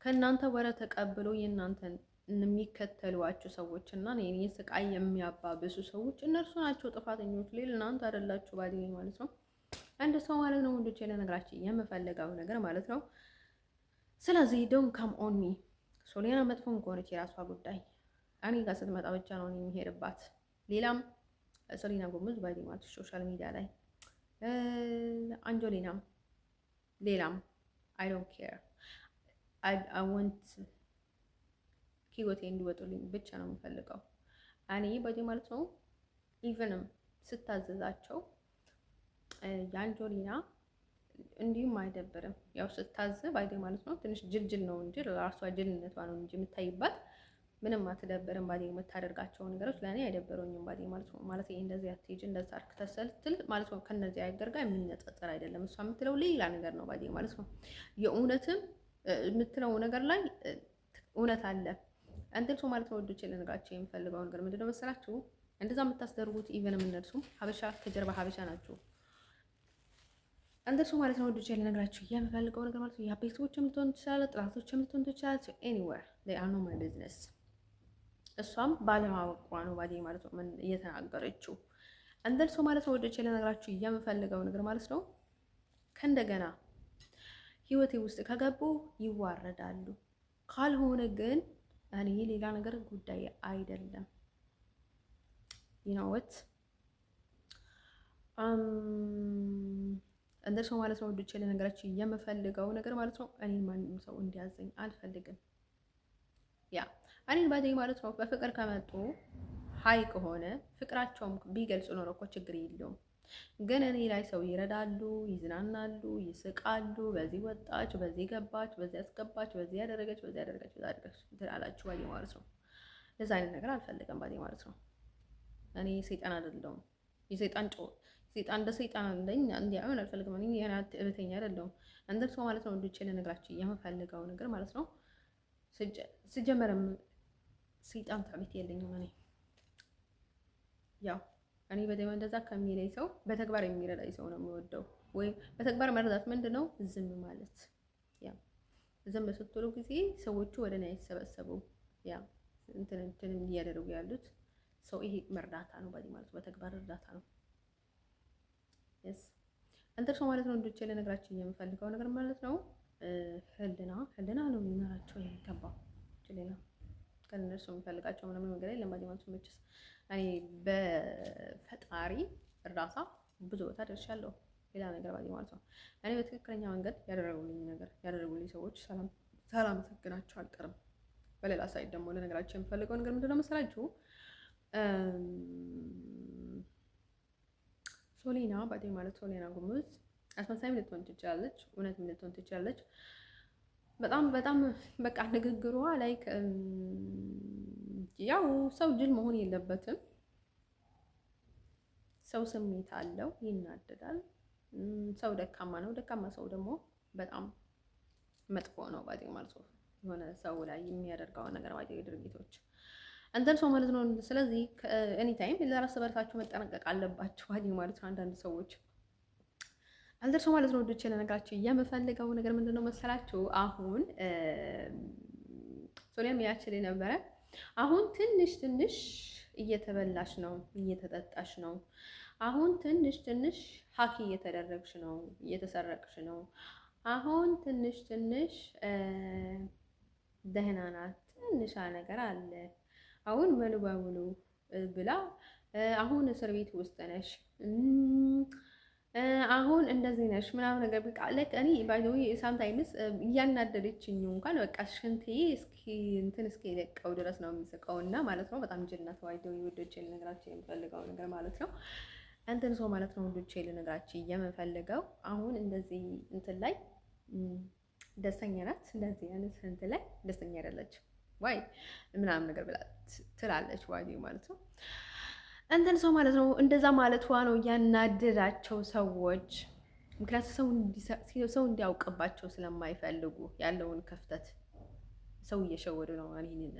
ከእናንተ ወረ ተቀብሎ የእናንተን የሚከተሏችሁ ሰዎች እና የኔ ስቃይ የሚያባብሱ ሰዎች እነርሱ ናቸው ጥፋተኞች። ሌላ እናንተ አይደላችሁ ባዲ ማለት ነው። አንድ ሰው ማለት ነው ወንዶች ለነገራችሁ የምፈልገው ነገር ማለት ነው። ስለዚህ ዶንት ካም ኦን ሚ። ሶሊያና መጥፎም ከሆነች የራሷ ጉዳይ። እኔ ጋር ስትመጣ ብቻ ነው የሚሄድባት። ሌላም ሶሊና ጎምዝ ባይዲ ማለት ሶሻል ሚዲያ ላይ አንጆሊናም ሌላም አይ ዶንት ኬር። አይ ዋንት ህይወቴ እንዲወጡልኝ ብቻ ነው የምፈልገው እኔ ባይዲ ማለት ነው። ኢቨንም ስታዘዛቸው የአንጆሊና እንዲሁም አይደብርም። ያው ስታዝ ባይዴ ማለት ነው። ትንሽ ጅልጅል ነው እንጂ ለራሷ ጅልነቷ ነው እንጂ የምታይባት ምንም አትደብርም። ባዴ የምታደርጋቸው ነገሮች ለእኔ አይደበሩኝም ባዴ ማለት ነው። ማለት ይሄ እንደዚህ አትሄጂ እንደዛ አርክ ተሰልትል ማለት ነው። ከነዚህ አይገር ጋር የሚነጻጸር አይደለም። እሷ የምትለው ሌላ ነገር ነው ባዴ ማለት ነው። የእውነትም የምትለው ነገር ላይ እውነት አለ። አንተም ሰው ማለት ነው። ወዶቼ ልነግራችሁ የምፈልገው ነገር ምንድነው መሰላችሁ? እንደዛ የምታስደርጉት ኢቨንም እነርሱ ሀበሻ ከጀርባ ሀበሻ ናቸው። እንደሱ ማለት ነው ወዶቼ ልነግራችሁ የምፈልገው ነገር ማለት ነው። የቤተሰቦችም ልትሆን ትችላለች፣ ጥላቶችም ልትሆን ትችላለች። ኤኒዌር they are not my business። እሷም ባለማወቋ ነው ባዴ ማለት ነው ምን እየተናገረችው። እንደሱ ማለት ነው ወዶቼ ልነግራችሁ የምፈልገው ነገር ማለት ነው። ከእንደገና ህይወቴ ውስጥ ከገቡ ይዋረዳሉ። ካልሆነ ግን እኔ ሌላ ነገር ጉዳይ አይደለም። ይናወት እንደ ሰው ማለት ነው ወዶቼ ለነገራችሁ የምፈልገው ነገር ማለት ነው እኔ ማንም ሰው እንዲያዘኝ አልፈልግም። ያ እኔን ባዴ ማለት ነው በፍቅር ከመጡ ሀይ ከሆነ ፍቅራቸውም ቢገልጹ ኖሮ እኮ ችግር የለውም። ግን እኔ ላይ ሰው ይረዳሉ፣ ይዝናናሉ፣ ይስቃሉ። በዚህ ወጣች፣ በዚህ ገባች፣ በዚህ ያስገባች፣ በዚህ ያደረገች፣ በዚህ ያደረገች፣ በዚህ ያደረገች ትላላችሁ ባዴ ማለት ነው። ለዛ አይነት ነገር አልፈልግም ባዴ ማለት ነው። እኔ ሰይጣን አይደለሁም። የሰይጣን ሰይጣን እንደ ሰይጣን እንደኝ እንዲያውን አልፈልግም። እኔ የናት እህተኛ አይደለሁም። እንደ ሰው ማለት ነው ወንዶቼ ለነገራችሁ የምፈልገው ነገር ማለት ነው ስጀመርም ሰይጣን ታቢት የለኝም እኔ ያው እኔ በደም እንደዛ ከሚለኝ ሰው በተግባር የሚረዳኝ ሰው ነው የሚወደው። ወይም በተግባር መረዳት ምንድነው? ዝም ማለት። ያ ዝም ስትሉ ጊዜ ሰዎቹ ወደ እኔ አይሰበሰቡም። ያ እንትን እያደረጉ ያሉት ሰው ይሄ መርዳታ ነው ባዲ ማለት በተግባር እርዳታ ነው። እንትን ሰው ማለት ነው እንዶቼ ለነገራችሁ የምፈልገው ነገር ማለት ነው ህልና ነው ሊኖራቸው የሚገባው ሌላ ከነሱ የሚፈልጋቸው ምናምን ነገር የለም ባዲ ማለት ነው። እኔ በፈጣሪ እርዳታ ብዙ ቦታ ደርሻለሁ። ሌላ ነገር ባዲ ማለት ነው እኔ በትክክለኛ መንገድ ያደረጉልኝ ሰዎች ሳላመሰግናቸው አልቀርም። በሌላ ሳይድ ደግሞ ለነገራችሁ የምፈልገው ነገር ምንድነው መሰላችሁ? ሶሊና ባዲ ማለት ሶሊና ጉሙዝ አስመሳይም ልትሆን ትችላለች፣ እውነትም ልትሆን ትችላለች። በጣም በቃ ንግግሯ ላይ ያው ሰው ጅል መሆን የለበትም። ሰው ስሜት አለው፣ ይናደዳል። ሰው ደካማ ነው። ደካማ ሰው ደግሞ በጣም መጥፎ ነው ባዲ ማለት ነው። የሆነ ሰው ላይ የሚያደርገው ነገር ባዲ ድርጊቶች እንትን ሰው ማለት ነው። ስለዚህ ኤኒ ታይም ለራስ በርሳችሁ መጠነቀቅ አለባችሁ ባዲ ማለት ነው። አንዳንድ ሰዎች አንተር ሰው ማለት ነው ወዶቼ ለነገራችሁ የምፈልገው ነገር ምንድነው መሰላችሁ? አሁን ሶሊያም ያችል ነበረ። አሁን ትንሽ እየተበላሽ ነው፣ እየተጠጣሽ ነው። አሁን ትንሽ ሀኪ እየተደረግሽ ነው፣ እየተሰረቅሽ ነው። አሁን ትንሽ ደህና ናት፣ ትንሽ ነገር አለ። አሁን ሙሉ በሙሉ ብላ አሁን እስር ቤት ውስጥ ነሽ፣ አሁን እንደዚህ ነሽ ምናምን ነገር በቃ ለክ እኔ ባይ ዘ ዌይ ሳምታይምስ እያናደደችኝ እንኳን በቃ ሽንቴ እስኪ ለቀው ድረስ ነው የሚስቀውና ማለት ነው። በጣም ጅልናት ባይ ዘ ዌይ ወዶቼ ልነግራችሁ የምፈልገው ነገር ማለት ነው እንትን ሰው ማለት ነው ወዶቼ ልነግራችሁ የምፈልገው አሁን እንደዚህ እንትን ላይ ደስተኛ ናት፣ እንደዚህ አይነት እንትን ላይ ደስተኛ አይደለችም ዋይ ምናምን ነገር ብላ ትላለች ዋይ ማለት ነው እንትን ሰው ማለት ነው። እንደዛ ማለቷ ነው ያናደዳቸው ሰዎች። ምክንያቱም ሰው እንዲያውቅባቸው ስለማይፈልጉ ያለውን ክፍተት ሰው እየሸወዱ ነው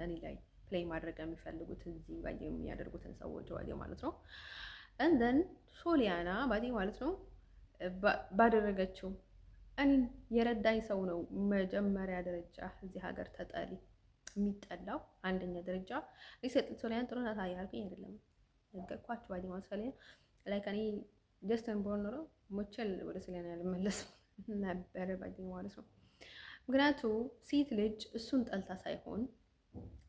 እኔ ላይ ፕሌይ ማድረግ የሚፈልጉት እዚህ ባይ የሚያደርጉትን ሰዎች ባይ ማለት ነው። እንደን ሶሊያና ባዲ ማለት ነው ባደረገችው እኔን የረዳኝ ሰው ነው መጀመሪያ ደረጃ እዚህ ሀገር ተጠሊ የሚጠላው አንደኛ ደረጃ ሶሊያን ጥሩ ናት ያልኩኝ አይደለም ነገርኳችሁ ባዲ ማለት ሶሊያን ላይ ከኔ ጀስተን ቦርን ኖሮ ሞቸል ወደ ሶሊያን ያልመለስ ነበር ባዲ ማለት ነው። ምክንያቱ ሴት ልጅ እሱን ጠልታ ሳይሆን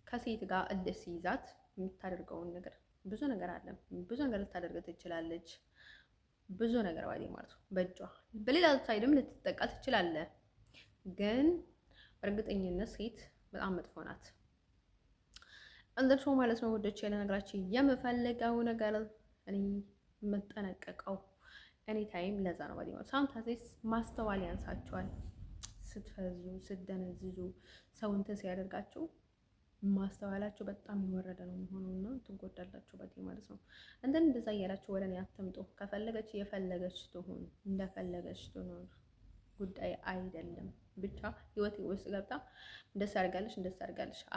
ከሴት ጋር እልህ ሲይዛት የምታደርገውን ነገር ብዙ ነገር አለ። ብዙ ነገር ልታደርግ ትችላለች። ብዙ ነገር ባዲ ማለት ነው በእጇ በሌላ ሳይድም ልትጠቃ ትችላለህ። ግን በእርግጠኝነት ሴት በጣም መጥፎ ናት። እንደርሶ ማለት ነው ወደች ያለ ነገራችሁ የምፈልገው ነገር እኔ መጠነቀቀው እኔ ታይም ለዛ ነው ባዲ ማለት ሳምታይምስ ማስተዋል ያንሳቸዋል። ስትፈዙ ስትደነዝዙ ሰው እንትን ሲያደርጋችሁ ማስተዋላችሁ በጣም የወረደ ነው የሚሆነውና ትጎዳላችሁ ባዲ ማለት ነው። እንደዛ እያላችሁ ወደ እኔ አትምጡ። ከፈለገች የፈለገች ትሁን እንደፈለገች ትኖር ጉዳይ አይደለም። ብቻ ህይወቴ ውስጥ ገብታ እንደስ አድርጋለሽ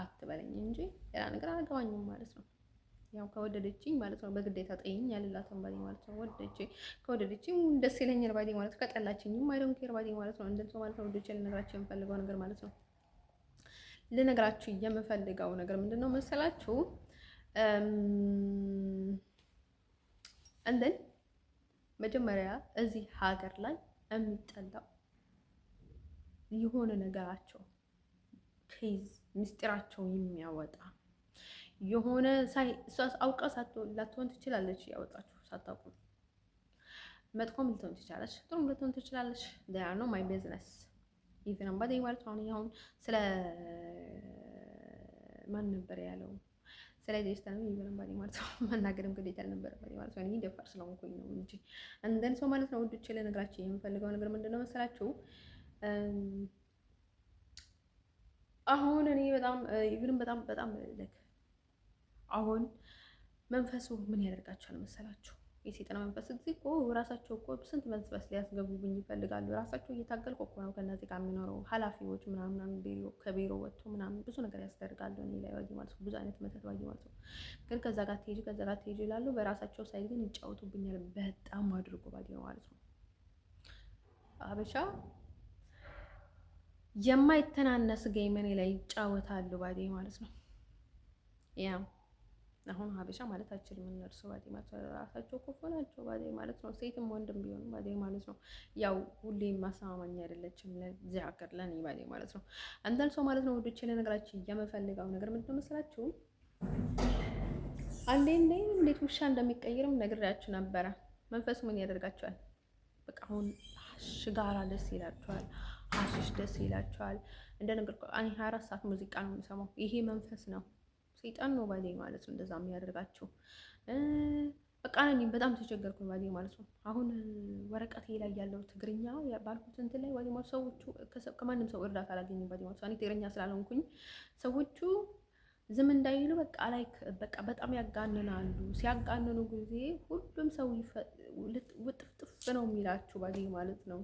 አትበለኝ እንጂ ሌላ ነገር አላገባኝም ማለት ነው። ያው ከወደደችኝ ማለት ነው በግዴታ ጠይኝ ያልላትም ባዲ ማለት ነው። ከወደደችኝ ደስ ይለኛል ባዲ ማለት ነው። ከጠላችኝም አይ ዶንት ኬር ባዲ ማለት ነው። እንደዚህ ማለት ነው ወደች ልነግራችሁ የምፈልገው ነገር ማለት ነው። ልነግራችሁ የምፈልገው ነገር ምንድነው መሰላችሁ? እንደን መጀመሪያ እዚህ ሀገር ላይ የሚጠላው የሆነ ነገራቸው ኬዝ ምስጢራቸው የሚያወጣ የሆነ እሷስ አውቃ ላትሆን ትችላለች። ያወጣችሁ ሳታውቁ መጥፎም ልትሆን ትችላለች፣ ጥሩም ልትሆን ትችላለች። ያ ነው ማይ ቢዝነስ ኢቭን አምባዴ ማለት አሁን ስለ ማን ነበር ያለው? ስለ ዴስታ ነው ኢቭን አምባዴ ማለት ነው። መናገርም ግዴታ አልነበረም ማለት ነው። እኔ ደፋር ስለሆንኩኝ ነው እንጂ እንደን ሰው ማለት ነው። ውዶቼ ልነግራችሁ የምፈልገው ነገር ምንድነው መሰላችሁ? አሁን እኔ በጣም ኢቭን በጣም ልክ አሁን መንፈሱ ምን ያደርጋቸዋል መሰላችሁ? የሰይጣን መንፈስ እዚህ እኮ ራሳቸው እኮ ስንት መንፈስ ሊያስገቡብኝ ይፈልጋሉ። ራሳቸው እየታገልኩ እኮ ነው ከእነዚህ ጋር የሚኖረው ኃላፊዎች ምናምን ከቢሮ ወጥቶ ምናምን ብዙ ነገር ያስደርጋሉ እኔ ላይ ባይ ማለት ነው። ብዙ አይነት መተት ባይ ማለት ነው። ግን ከዛ ጋር ትሄጂ ይላሉ። በራሳቸው ሳይድ ግን ይጫወቱብኛል በጣም አድርጎ ባይ ማለት ነው። አበሻ የማይተናነስ ጌም እኔ ላይ ይጫወታሉ ባይ ማለት ነው። ያ አሁን ሀበሻ ማለት አችልም እነርሱ ባዴ ማለት ራሳቸው ክፉ ናቸው ባዴ ማለት ነው። ሴትም ወንድም ቢሆን ባዴ ማለት ነው። ያው ሁሌም ማሳማማኝ አይደለችም ለዚህ ሀገር ለኔ ባዴ ማለት ነው። አንዳንድ ሰው ማለት ነው ወዶቼ ለነገራችሁ የምፈልገው ነገር ምንድነው መሰላችሁ? አንዴ እንዴት ውሻ እንደሚቀይርም ነግሬያችሁ ነበረ። መንፈሱ ምን ያደርጋቸዋል? በቃ አሁን ሽጋራ ደስ ይላቸዋል፣ አሽሽ ደስ ይላቸዋል። እንደነገርኩ 24 ሰዓት ሙዚቃ ነው የሚሰማው። ይሄ መንፈስ ነው፣ ሰይጣን ነው ባዴ ማለት ነው። እንደዛ የሚያደርጋቸው በቃ እኔ በጣም ተቸገርኩ ባዴ ማለት ነው። አሁን ወረቀቴ ላይ ያለው ትግርኛ ባልኩት እንትን ላይ ባዴ ማለት ሰዎቹ ከማንም ሰው እርዳታ አላገኝም ባዴ ማለት ነው። እኔ ትግርኛ ስላልሆንኩኝ ሰዎቹ ዝም እንዳይሉ በቃ በጣም ያጋንናሉ። ሲያጋንኑ ጊዜ ሁሉም ሰው ውጥፍጥፍ ነው የሚላችሁ ባዴ ማለት ነው።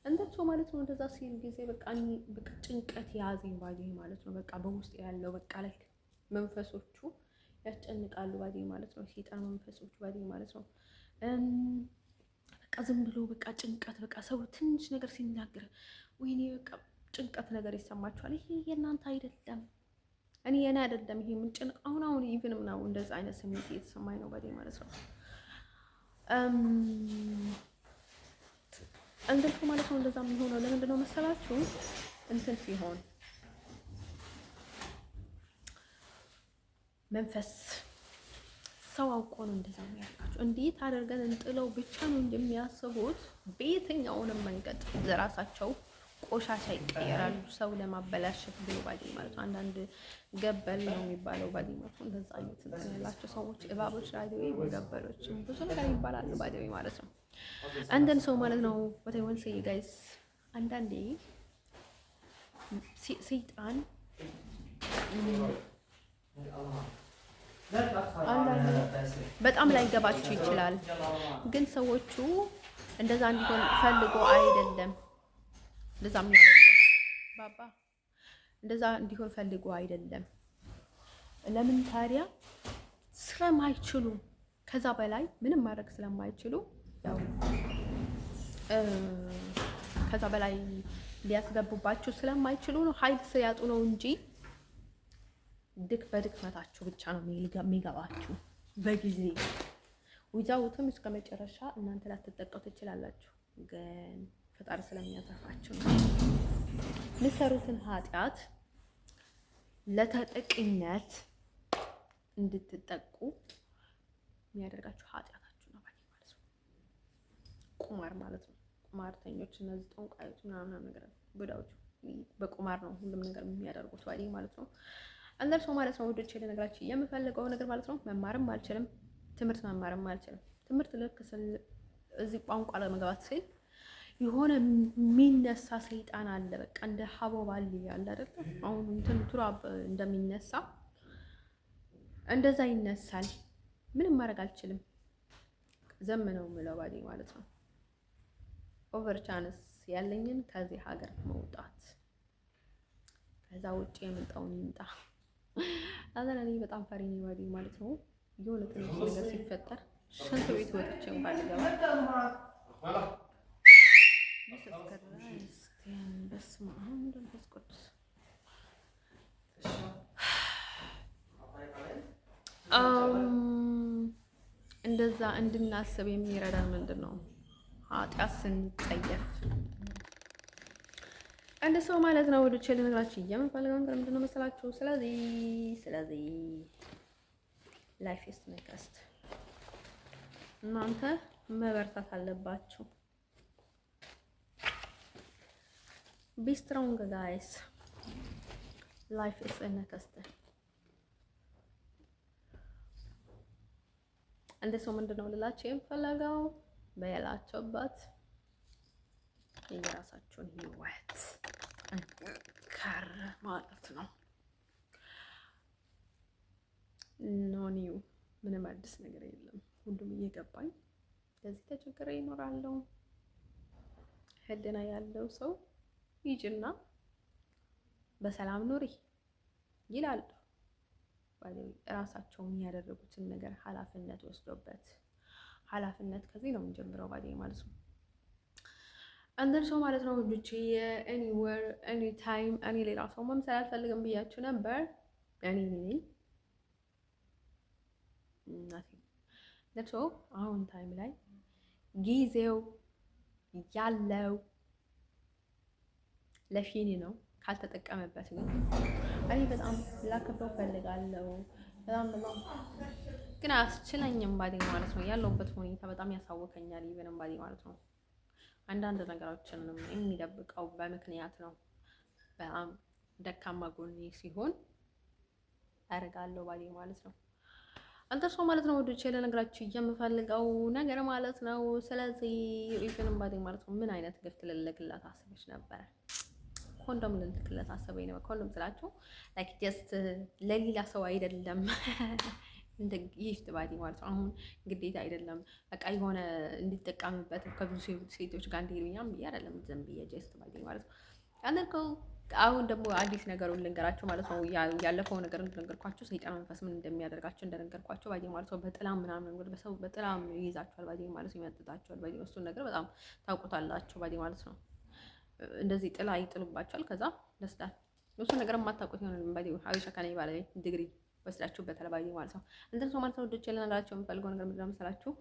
እንደው ማለት ነው እንደዛ ሲል ጊዜ በቃ ጭንቀት ያዘኝ ባዴ ማለት ነው። በቃ በውስጥ ያለው በቃ ላይ መንፈሶቹ ያስጨንቃሉ ባዴ ማለት ነው። ሰይጣን መንፈሶቹ ባዴ ማለት ነው። በቃ ዝም ብሎ በቃ ጭንቀት በቃ ሰው ትንሽ ነገር ሲናገር ወይኔ በቃ ጭንቀት ነገር ይሰማችኋል። ይሄ የእናንተ አይደለም፣ የኔ አይደለም። ይሄ ምን ጭንቅ አሁን ኢቭንም ነው እንደዛ አይነት ስሜት እየተሰማኝ ነው ባዴ ማለት ነው። እንደልኩ ማለት ነው። እንደዛ የሚሆነው ለምንድን ነው መሰላችሁ? እንትን ሲሆን መንፈስ ሰው አውቆ ነው እንደዛ የሚያደርጋቸው። እንዴት አድርገን እንጥለው ብቻ ነው እንደሚያስቡት። በየትኛውንም መንገድ ለራሳቸው ቆሻሻ ይቀየራሉ፣ ሰው ለማበላሸት ብሎ ባዴ ማለት ነው። አንዳንድ ገበል ነው የሚባለው ባዴ ማለት ነው። እንደዛ አይነት እንትን ያላቸው ሰዎች እባቦች፣ ራዲዮ ገበሎችም ብዙ ነገር ይባላሉ ባዴ ማለት ነው። አንዳንድ ሰው ማለት ነው ወተወን ሰይ ጋይስ አንዳንዴ ሰይጣን በጣም ላይገባችሁ ይችላል። ግን ሰዎቹ እንደዛ እንዲሆን ፈልጎ አይደለም እንደዛ የሚያደርገው ባባ እንደዛ እንዲሆን ፈልጎ አይደለም። ለምን ታዲያ ስለማይችሉ ከዛ በላይ ምንም ማድረግ ስለማይችሉ ያው ከዛ በላይ ሊያስገቡባችሁ ስለማይችሉ ነው። ኃይል ሲያጡ ነው እንጂ በድክመታችሁ ብቻ ነው የሚገባችሁ። በጊዜ ዊዛውትም እስከ መጨረሻ እናንተ ላትጠቀሙ ትችላላችሁ። ግን ፈጣሪ ስለሚያተርፋችሁ ነው። የምትሰሩትን ኃጢአት ለተጠቂነት እንድትጠቁ የሚያደርጋችሁ ኃጢአታችሁ ነው ማለት ነው። ቁማር ማለት ነው። ቁማርተኞች እነዚህ ጠንቋዮች ምናምን ነገር ቡዳዎች በቁማር ነው ሁሉም ነገር የሚያደርጉት ማለት ነው። አንደርሶ ማለት ነው ወዶቼ ለነገራችሁ የምፈልገው ነገር ማለት ነው። መማርም አልችልም፣ ትምህርት መማርም አልችልም። ትምህርት ልክ እዚህ ቋንቋ ለመግባት ሲል የሆነ የሚነሳ ሰይጣን አለ። በቃ እንደ ሀቦባል ያለ አይደል? አሁን እንትን ቱራብ እንደሚነሳ እንደዛ ይነሳል። ምንም ማድረግ አልችልም። ዘመነው ምለው ባዴ ማለት ነው። ኦቨር ቻንስ ያለኝን ከዚህ ሀገር መውጣት፣ ከዛ ውጪ የመጣውን ይምጣ። አዘናኒ በጣም ፈሪ ነኝ ባዴ ማለት ነው። የሆነ ትንሽ ነገር ሲፈጠር ሽንት ቤት ወጥቼ እንኳን ልገባ በስመ አብ ወመንፈስ ቅዱስ እንደዛ እንድናስብ የሚረዳን ምንድን ነው? ኃጢአት ስንጸየፍ አንድ ሰው ማለት ነው ወደ ቸል ነግራችሁ የምፈልገው ነገር ምንድን ነው መሰላችሁ? ስለዚህ ላይፍ ኢዝ ኔክስት እናንተ መበርታት አለባችሁ። ቢ ስትሮንግ ጋይስ ላይፍ ኢዝ ኔክስት። አንድ ሰው ምንድን ነው ልላችሁ የምፈልገው በያላችሁበት የራሳችሁን ህይወት እንከር ማለት ነው። ኖኒው ምንም አዲስ ነገር የለም። ሁሉም እየገባኝ ለዚህ ተቸግሬ ይኖራለሁ። ህልና ያለው ሰው ይጅና በሰላም ኑሪ ይላሉ። ራሳቸውን ያደረጉትን ነገር ኃላፊነት ወስዶበት ኃላፊነት ከዚህ ነው የምንጀምረው ባዴ ማለት ነው። አንደር ሰው ማለት ነው ልጆቼ ኤኒዌር ኤኒ ታይም እኔ ሌላ ሰው መምሰል አልፈልግም ብያችሁ ነበር። እኔ ደርሶ አሁን ታይም ላይ ጊዜው ያለው ለፊኒ ነው። ካልተጠቀመበት እኔ በጣም ላከብረው ፈልጋለሁ። በጣም ግን አስችለኝም ባዴ ማለት ነው። ያለውበት ሁኔታ በጣም ያሳወከኛል። ይብንም ባዴ ማለት ነው። አንዳንድ ነገሮችንም የሚደብቀው በምክንያት ነው። በጣም ደካማ ጎኔ ሲሆን አደርጋለሁ ባዴ ማለት ነው። አንተ ሰው ማለት ነው ወዶቼ ለነገራችሁ የምፈልገው ነገር ማለት ነው። ስለዚህ ኢቭንም ባዴ ማለት ነው ምን አይነት ግፍት ልልክላት አስበሽ ነበር? ኮንዶም ልልክለት አሰበኝ ነበር። ኮንዶም ስላችሁ ላይክ ጀስት ለሌላ ሰው አይደለም እንደ ጊፍት ባዲ ማለት ነው። አሁን ግዴታ አይደለም በቃ የሆነ እንዲጠቀምበት ከብዙ ሴቶች ጋር እንዲሄዱኛም ብዬ አይደለም ዝም ብዬ ጀስት ባዲ ማለት ነው። አንደልከው አሁን ደግሞ አዲስ ነገሩን ልንገራቸው ማለት ነው። ያለፈው ነገር እንደነገርኳቸው ሰይጣን መንፈስ ምን እንደሚያደርጋቸው እንደነገርኳቸው ባዲ ማለት ነው። በጥላም ምናምን ነገር በሰው በጥላም ይይዛቸዋል ባዲ ማለት ነው። ይመጥጣቸዋል ባዲ ነው። እሱን ነገር በጣም ታውቁታላችሁ ባዲ ማለት ነው። እንደዚህ ጥላ ይጥሉባቸዋል። ከዛ ደስታ እሱ ነገር የማታውቁት ይሆናል ባዲ ሀበሻ ከኔ ባለ ዲግሪ ወስዳችሁበታል ባዲ ማለት ነው። እንትን ሰው ማለት ነው ወዶች ልነግራቸው የምፈልገው ነገር ምንድን ነው መሰላችሁ?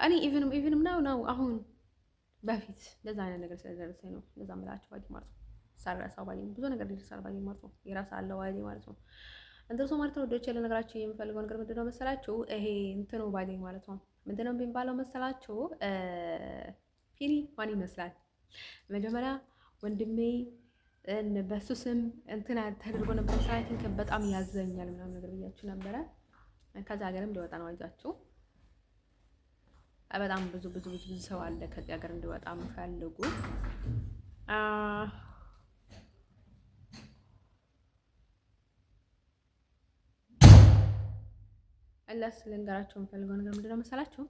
እኔ ኢቭንም ነው አሁን በፊት ለዛ አይነት ነገር ስለደረሰኝ ነው ለዛ ምላችሁ ባዲ ማለት ነው። ሳረሳው ባዲ ብዙ ነገር ይደርሳል ባዲ ማለት ነው። የራስ አለው ባዲ ማለት ነው። እንትን ሰው ማለት ነው ወዶች ልነግራቸው የምፈልገው ነገር ምንድን ነው መሰላችሁ? ይሄ እንትኑ ባዲ ማለት ነው ምንድን ነው የሚባለው መሰላችሁ? ፊኒ ማን ይመስላል? መጀመሪያ ወንድሜ በሱ ስም እንትን ተደርጎ ነበር ሳይቲንክ በጣም ያዘኛል ምናምን ነገር ብያችሁ ነበረ። ከዛ ሀገርም ሊወጣ ነው አይዛችሁ። በጣም ብዙ ሰው አለ ከዚህ ሀገር እንዲወጣ የምፈልጉ እላስ ልንገራቸው የምፈልገው ነገር ምንድን ነው መሰላችሁ?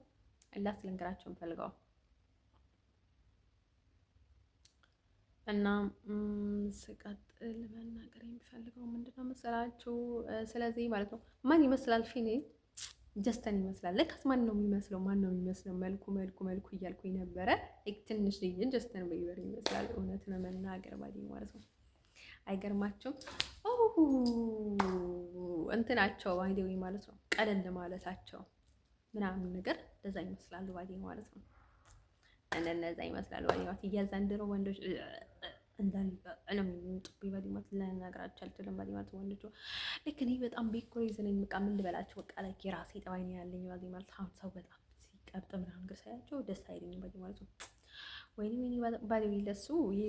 እላስ ልንገራቸው የምፈልገው እና ስቀጥል መናገር የሚፈልገው ምንድን ነው መሰላችሁ? ስለዚህ ማለት ነው ማን ይመስላል ፊኒ? ጀስተን ይመስላል። ለካስ ማን ነው የሚመስለው? ማን ነው የሚመስለው? መልኩ እያልኩኝ ነበረ። ትንሽ ልጅን ጀስተን በይበር ይመስላል። እውነት ነው መናገር ባዲ ማለት ነው። አይገርማቸውም? እንትናቸው ባይዴዊ ማለት ነው ቀለል ማለታቸው ምናምን ነገር እንደዛ ይመስላሉ ባዲ ማለት ነው። እንደነዛ ይመስላሉ ባዲ ማለት እያዛንድሮ ወንዶች እንዳል እለም ጥቢ ባዲ ማለት ለነገራቸው አልችልም ባዲ ማለት ወንዶች ልክ እኔ በጣም ቢኮሬዝ ነኝ። በቃ ምን ልበላቸው በቃ ላይ የራሴ ጠባይ ነው ያለኝ ባዲ ማለት አሁን ሰው በጣም ሲቀብጥ ምናምን ነገር ሳያቸው ደስ አይለኝም ባዲ ማለት ነው። ወይኔ ባዲ ለሱ ይሄ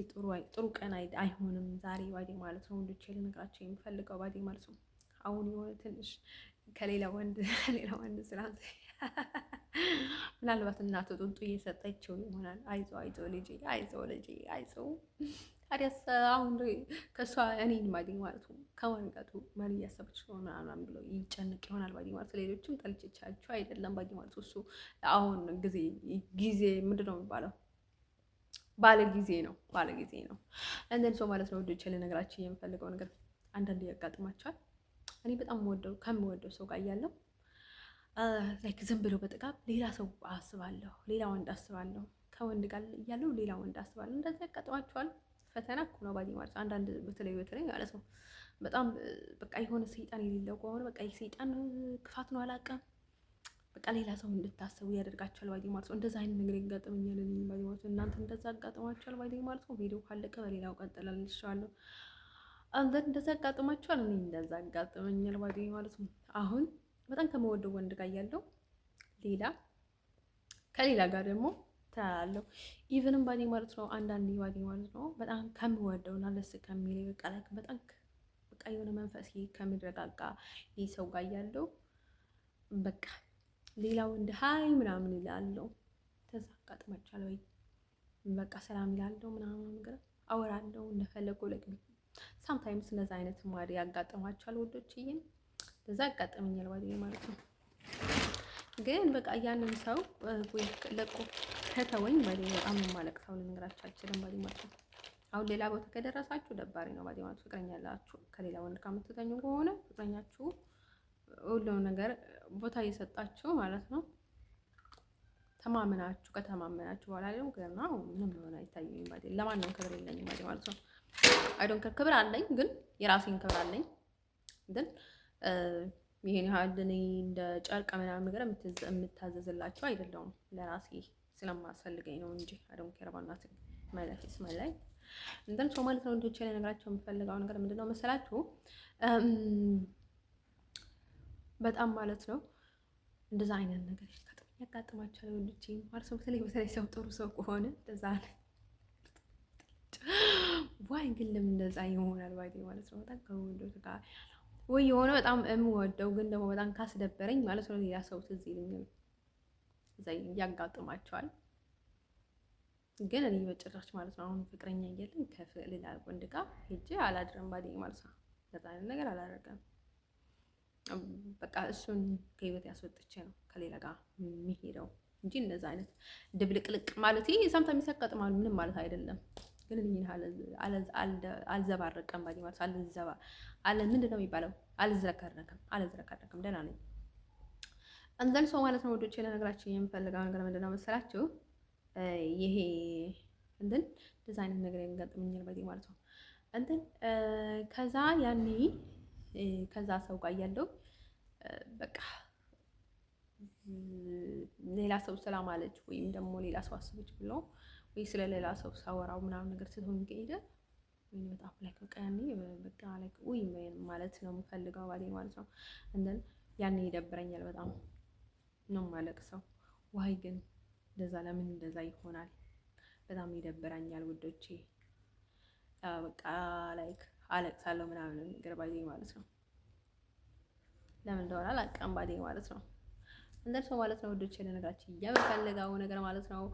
ጥሩ ቀን አይሆንም ዛሬ ባዲ ማለት ነው። ወንዶች ልነግራቸው የምፈልገው ባዲ ማለት ነው አሁን የሆነ ትንሽ ከሌላ ወንድ ስላንተ ምናልባት እናቱ ጡንጡ እየሰጠችው ይሆናል። አይዞ ልጄ አይዞ ታዲያስ አሁን ከእሷ እኔን ማግኘት ማለት ነው ከወንቀቱ ማን እያሰበች ነው ምናምን ብሎ ይጨንቅ ይሆናል ባዲ ማለት ሌሎችም ጠልቼቻቸው አይደለም ባዲ ማለት እሱ አሁን ጊዜ ምንድን ነው የሚባለው ባለ ጊዜ ነው። እንደን ሰው ማለት ነው ወዶች ልነግራችሁ የምፈልገው ነገር አንዳንድ ያጋጥማቸዋል። እኔ በጣም ከምወደው ሰው ጋር እያለሁ ላይክ ዝም ብሎ በጥጋብ ሌላ ሰው አስባለሁ፣ ሌላ ወንድ አስባለሁ፣ ከወንድ ጋር እያለሁ ሌላ ወንድ አስባለሁ። እንደዚህ ያጋጥማቸዋል። ፈተና እኮ ነው ባዲ ማለት አንዳንድ በተለይ ማለት ነው በጣም በቃ የሆነ ሰይጣን የሌለው ከሆነ በቃ የሰይጣን ክፋት ነው አላውቅም። በቃ ሌላ ሰው እንድታስቡ ያደርጋቸዋል ባይ ማለት ነው። እንደዛ አይነት ነገር ይጋጠመኛል እኔ ባይ ማለት ነው። እናንተ እንደዛ አጋጥሟቸዋል ባይ ማለት ነው። ቪዲዮ ካለቀ በሌላው ቀጥላለሁ። አንተ እንደዛ አጋጥሟቸዋል? እኔ እንደዛ አጋጥመኛል ባይ ማለት ነው። አሁን በጣም ከመወደው ወንድ ጋር ያለው ሌላ ከሌላ ጋር ደግሞ ተላለው ኢቭንም ባዲ ማለት ነው። አንዳንድ ባዲ ማለት ነው በጣም ከምወደውና ደስ ከሚል በቃ ላይክ በቃ የሆነ መንፈስ ከሚረጋጋ ይህ ሰው ጋር ያለው በቃ ሌላ ወንድ ሀይ ምናምን ይላለው። ተዛ አጋጥማችኋል ወይ? በቃ ሰላም ይላለው ምናምን ነገር አወራለው እንደፈለጉ ለቅም ሳምታይምስ እንደዛ አይነት ማሪ ያጋጥማችኋል ወዶችዬ? ተዛ አጋጥመኛል ባዲ ማለት ነው። ግን በቃ ያንን ሰው ወይ ለቆ ከተወኝ ባዲ በጣም ማለቅ ሰው ልነግራችሁ አልችልም ባዲ ማለት ነው። አሁን ሌላ ቦታ ከደረሳችሁ ደባሪ ነው ባዲ ማለት ፍቅረኛ ያላችሁ ከሌላ ወንድ ጋር የምትተኙ ከሆነ ፍቅረኛችሁ ሁሉም ነገር ቦታ እየሰጣችሁ ማለት ነው። ተማምናችሁ ከተማመናችሁ በኋላ ደግሞ ገና ምንም ሆነ አይታየኝም ባዲ ለማንም ክብር የለኝም ባዲ ማለት ነው። አይዶን ክብር አለኝ ግን የራሴን ክብር አለኝ ግን ይሄን ያህል እኔ እንደ ጨርቅ ምናምን ነገር የምታዘዝላችሁ አይደለሁም። ለራሴ ስለማስፈልገኝ ነው እንጂ አዶን ኬር ባናት ማለፊስ ማላይ እንደን ሰው ማለት ነው። እንዶች ላይ ነገራቸው የምፈልገው ነገር ምንድነው መሰላችሁ? በጣም ማለት ነው እንደዛ አይነት ነገር ያጋጥማችኋል ወንዶቼ ማለት ነው። በተለይ ሰው ጥሩ ሰው ከሆነ እንደዛ አይነት ዋይ ግን ለምን እንደዛ ይሆናል ባይ ማለት ነው። በጣም ከወንዶች ጋር ወይ የሆነ በጣም የምወደው ግን ደግሞ በጣም ካስደበረኝ ማለት ነው ሌላ ሰው ትዝ ይለኛል። እዛ ያጋጥማቸዋል። ግን እኔ በጭራሽ ማለት ነው አሁን ፍቅረኛ እያለኝ ከሌላ ወንድ ጋር ሄጄ አላድርም ባዲ ማለት ነው። እንደዛ አይነት ነገር አላደርግም። በቃ እሱን ከህይወት ያስወጥቼ ነው ከሌላ ጋር የሚሄደው እንጂ እንደዛ አይነት ድብልቅልቅ ማለት ይሄ ሳምታይምስ ያጋጥማል ምንም ማለት አይደለም። ግን እኔ አልዘባረቀም ባዲ ማለት ምንድን ነው የሚባለው? አልዝረከረክም ደህና ነኝ። አንዘን ሰው ማለት ነው ወዶቼ ለነገራችሁ የምፈልገው ነገር ምንድን ነው መሰላችሁ? ይሄ እንትን እንደዛ አይነት ነገር የሚጋጥመኛል ባዲ ማለት ነው። እንትን ከዛ ያኔ ከዛ ሰው ጋር ያለው በቃ ሌላ ሰው ሰላም አለች ወይም ደግሞ ሌላ ሰው አስበች ብሎ ወይ ስለ ሌላ ሰው ሳወራው ምናምን ነገር ስትሆን ከሄደ ወይ በጣም ላይክ በቃ ያኔ በቃ ላይክ ወይ ማለት ነው የምፈልገው ባዲ ማለት ነው። እንደን ያኔ ይደብረኛል በጣም ነው ማለት ሰው ዋይ ግን እንደዛ ለምን እንደዛ ይሆናል? በጣም ይደብረኛል ውዶቼ። በቃ ላይክ አለቅሳለሁ ምናምን ነገር ባዲ ማለት ነው። ለምን እንደሆነ አላውቅም ባዲ ማለት ነው። እንደርሶ ማለት ነው ውዶቼ ለነገራችሁ የምፈልገው ነገር ማለት ነው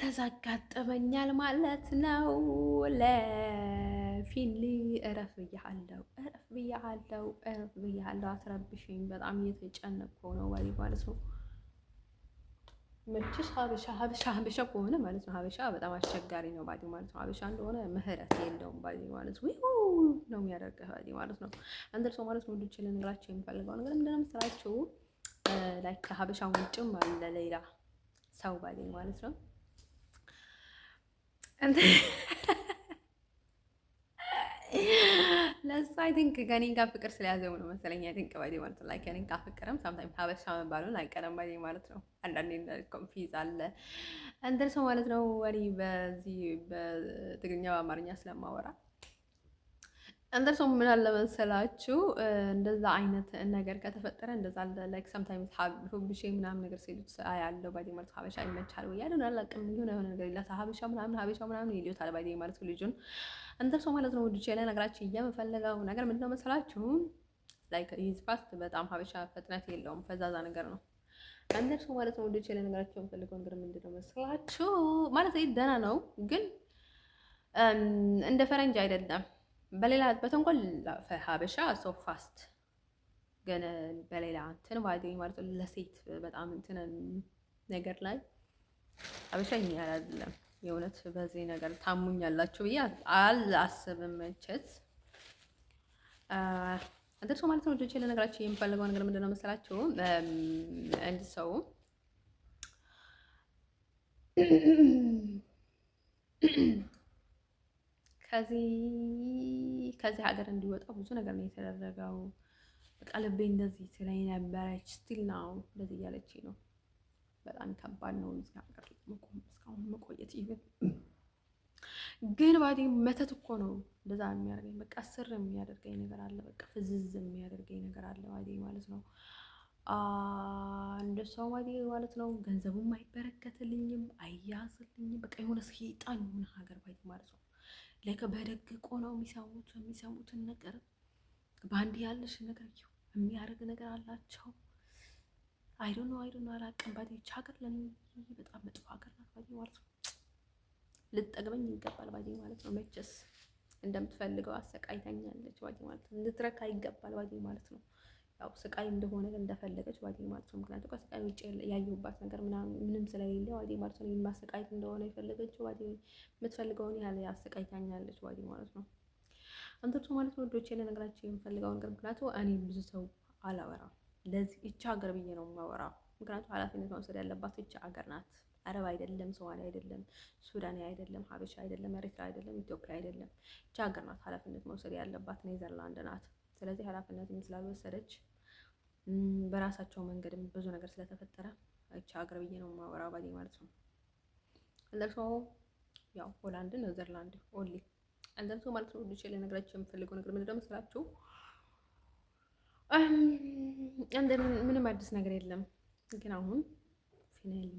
ተዛጋጠመኛል ማለት ነው። ለፊንሊ እረፍ ብያለሁ አትረብሽኝ። በጣም እየተጨነቅኩ ነው ባዲ ማለት ነው። መችሽ ሀበሻ ከሆነ ማለት ነው ሀበሻ በጣም አስቸጋሪ ነው ባዲ ማለት ነው። ሀበሻ እንደሆነ ምህረት የለውም ባዲ ማለት ነው የሚያደርገው ባዲ ማለት ነው። እንደርሶ ማለት ነው ውዶቼ ልነግራችሁ የምፈልገው ነገር ምንድን ነው መሰላችሁ? ላይክ ከሀበሻ ውጭም አለ ሌላ ሰው ባዲ ማለት ነው። ለሱ አይ ቲንክ ከኔ ጋር ፍቅር ስለያዘው ነው መሰለኝ። አይ ቲንክ ባዲ ማለት ነው ላይክ እኔን ካፈቀረም ሳምታይም ሀበሻ መባሉን አይቀርም ባዲ ማለት ነው። አንዳንዴ እንደ ኮንፊዝ አለ እንትን ሰው ማለት ነው። ወሬ በዚህ በትግርኛ በአማርኛ ስለማወራ እንደር ሰው ምን አለ መሰላችሁ እንደዛ አይነት ነገር ከተፈጠረ እንደዛ ላይክ ሳምታይምስ ሀብሽ ምናምን ነገር ሲሉት ያለው ባዲ ማለት ሀበሻ ይመቻል ወይ ያለው አላውቅም። የሆነ ነገር ይላታ ሀበሻ ምናምን ይሉታል ባዲ ማለት ልጁን እንደር ሰው ማለት ነው። ወድቼ ለነገራችሁ የምፈልገው ነገር ምንድነው መሰላችሁ? ላይክ ኢዝ ፋስት በጣም ሀበሻ ፍጥነት የለውም ፈዛዛ ነገር ነው። እንደር ሰው ማለት ነው። ወድቼ ለነገራችሁ የምፈልገው ነገር ምንድነው መሰላችሁ? ማለት ደህና ነው ግን እንደ ፈረንጅ አይደለም። በሌላ በተንኮል ሀበሻ ሶ ፋስት ግን በሌላ እንትን ባዲ ማለት ለሴት በጣም እንትን ነገር ላይ ሀበሻ ይኛል አይደለም። የእውነት በዚህ ነገር ታሙኛላችሁ ብዬ አላስብም። መቼት እንደርሶ ማለት ነው ልጆቼ ለነገራችሁ የምፈልገው ነገር ምንድነው መሰላችሁ? አንድ ሰው ከዚህ ሀገር እንዲወጣ ብዙ ነገር ነው የተደረገው። በቃ ልቤ እንደዚህ ስለኝ ነበረች ስቲል ነው እንደዚህ እያለች ነው። በጣም ከባድ ነው እዚህ ሀገር እስካሁን መቆየት። ይብን ግን ባዲ መተት እኮ ነው እንደዛ የሚያደርገኝ። በቃ ስር የሚያደርገኝ ነገር አለ። በቃ ፍዝዝ የሚያደርገኝ ነገር አለ ባዲ ማለት ነው። እንደ ሰው ማለት ነው። ገንዘቡም አይበረከትልኝም፣ አይያዝልኝም። በቃ የሆነ ሰይጣን የሆነ ሀገር ባዲ ማለት ነው። ለከ በደግቆ ነው የሚሰሙትን ነገር በአንድ ያለሽ ነገር የሚያደርግ ነገር አላቸው። አይዶኖ አላውቅም። ባዲዎች ሀገር ለኔ በጣም መጥፎ ሀገር ናት ባዲ ማለት ነው። ልጠግበኝ ይገባል ባዲ ማለት ነው። መቼስ እንደምትፈልገው አሰቃይታኛለች ባዲ ማለት ነው። ልትረካ ይገባል ባዲ ማለት ነው። ያው ስቃይ እንደሆነ እንደፈለገች ባዲ ማለት ነው። ምክንያቱም ከስቃይ ውጭ ያየሁባት ነገር ምንም ስለሌለ ባዲ ማለት ነው። ማሰቃየት እንደሆነ የፈለገችው ባዲ የምትፈልገውን ያህል አሰቃይታኛለች ባዲ ማለት ነው። አንተቱ ማለት ነው ወዶቼ ለነገራችሁ የምፈልገው ነገር ምክንያቱም እኔ ብዙ ሰው አላወራም። ለዚህ እቺ ሀገር ብዬ ነው የማወራው። ምክንያቱም ኃላፊነት መውሰድ ያለባት እቺ ሀገር ናት። አረብ አይደለም፣ ሶማሌ አይደለም፣ ሱዳኔ አይደለም፣ ሀበሻ አይደለም፣ ኤርትራ አይደለም፣ ኢትዮጵያ አይደለም። እቺ ሀገር ናት ኃላፊነት መውሰድ ያለባት። ኔዘርላንድ ናት። ስለዚህ ኃላፊነትም ስላልወሰደች በራሳቸው መንገድም ብዙ ነገር ስለተፈጠረ እቺ ሀገር ብዬ ነው የማወራው ባዲ ማለት ነው። እንደርሶ ያው ሆላንድ፣ ኔዘርላንድ ኦንሊ እንደርሶ ማለት ነው። ልጅ ለነገራችሁ የምፈልገው ነገር ምንድነው መሰላችሁ? ምንም አዲስ ነገር የለም። ግን አሁን ፊናሊ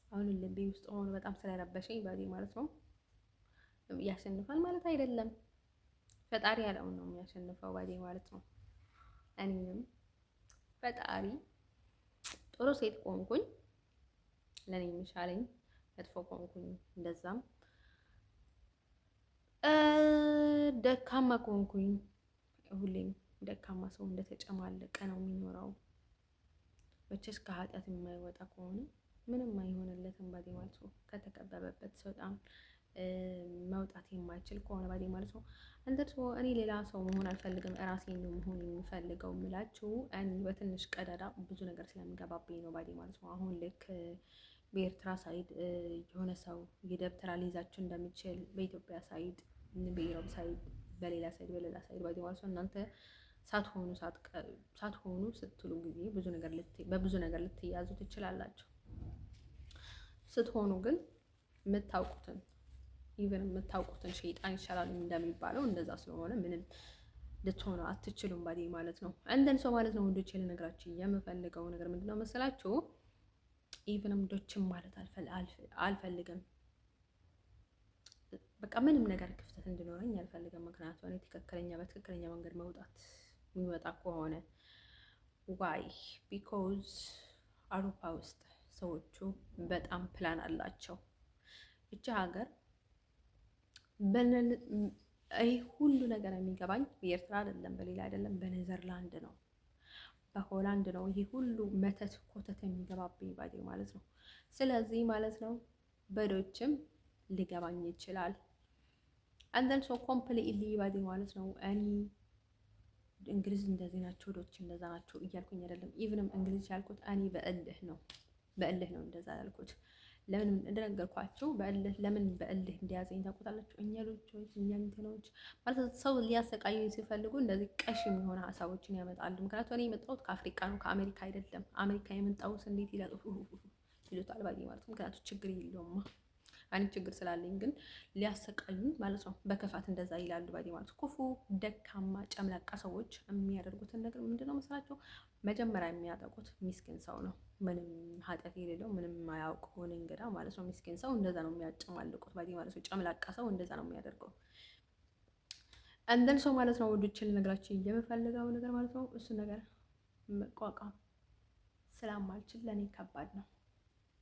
አሁን ልቤ ውስጥ ሆኖ በጣም ስለረበሸኝ ባዲ ማለት ነው። ያሸንፋል ማለት አይደለም። ፈጣሪ ያለውን ነው የሚያሸንፈው ባዲ ማለት ነው። እኔም ፈጣሪ ጥሩ ሴት ቆንኩኝ ለኔ የሚሻለኝ፣ መጥፎ ቆንኩኝ እንደዛም፣ ደካማ ቆንኩኝ ሁሌም ደካማ ሰው እንደተጨማለቀ ነው የሚኖረው። መቼስ ከኃጢአት የማይወጣ ከሆነ ምንም አይሆንለትም ባዲ ማለት ነው። ከተከበበበት ሰው በጣም መውጣት የማይችል ከሆነ ባዲ ማለት ነው። እንደርሶ እኔ ሌላ ሰው መሆን አልፈልግም፣ ራሴን ነው መሆን የሚፈልገው የምላችሁ። እኔ በትንሽ ቀዳዳ ብዙ ነገር ስለሚገባብኝ ነው ባዲ ማለት ነው። አሁን ልክ በኤርትራ ሳይድ የሆነ ሰው የደብተራ ሊይዛችሁ እንደሚችል፣ በኢትዮጵያ ሳይድ፣ በኢሮብ ሳይድ፣ በሌላ ሳይድ ባዲ ማለት ነው። እናንተ ሳትሆኑ ስትሉ ጊዜ በብዙ ነገር ልትያዙ ትችላላችሁ። ስትሆኑ ግን የምታውቁትን ሸይጣን ይሻላል እንደሚባለው እንደዛ ስለሆነ ምንም ልትሆኑ አትችሉም ባዲ ማለት ነው። እንደን ሰው ማለት ነው። ወንዶች ልነግራችሁ የምፈልገው ነገር ምንድነው መሰላችሁ? ኢቭንም ዶችም ማለት አልፈልግም። በቃ ምንም ነገር ክፍተት እንዲኖረኝ አልፈልግም። ምክንያቱም እኔ በትክክለኛ መንገድ የሚወጣ ከሆነ ዋይ ቢኮዝ አውሮፓ ውስጥ ሰዎቹ በጣም ፕላን አላቸው። እቺ ሀገር ይህ ሁሉ ነገር የሚገባኝ በኤርትራ አይደለም፣ በሌላ አይደለም፣ በኔዘርላንድ ነው፣ በሆላንድ ነው። ይህ ሁሉ መተት ኮተት የሚገባብኝ ባዲ ማለት ነው። ስለዚህ ማለት ነው በዶችም ሊገባኝ ይችላል። አንደን ሶ ኮምፕሊትሊ ባዲ ማለት ነው። እኔ እንግሊዝ እንደዚህ ናቸው፣ ዶች እንደዛ ናቸው እያልኩኝ አይደለም። ኢቭንም እንግሊዝ ያልኩት እኔ በእልህ ነው እንደዛ ያልኩት። ለምን እንደነገርኳችሁ ለምን በእልህ እንዲያዘኝ ታውቁታላችሁ። እኛ ልጆች እኛ እንትኖች ማለት ሰው ሊያሰቃዩ ሲፈልጉ እንደዚህ ቀሽም የሆነ ሀሳቦችን ያመጣሉ። ምክንያቱም እኔ የመጣሁት ከአፍሪካ ነው፣ ከአሜሪካ አይደለም። አሜሪካ የመጣሁት እንዴት ይሉታል ባዲ ማለት ነው። ምክንያቱም ችግር የለውም እኔ ችግር ስላለኝ ግን ሊያሰቃዩኝ ማለት ነው። በክፋት እንደዛ ይላሉ ባዲ ማለት ክፉ፣ ደካማ፣ ጨምላቃ ሰዎች የሚያደርጉትን ነገር ምንድነው መስላቸው? መጀመሪያ የሚያጠቁት ሚስኪን ሰው ነው። ምንም ኃጢአት የሌለው ምንም የማያውቅ ሆነ እንግዳ ማለት ነው። ሚስኪን ሰው እንደዛ ነው የሚያጨማልቁት ባዲ ማለት ነው። ጨምላቃ ሰው እንደዛ ነው የሚያደርገው። እንደን ሰው ማለት ነው። ወዶችን ልነግራችሁ የምፈልገው ነገር ማለት ነው እሱ ነገር መቋቋም ስለማልችል ለእኔ ከባድ ነው።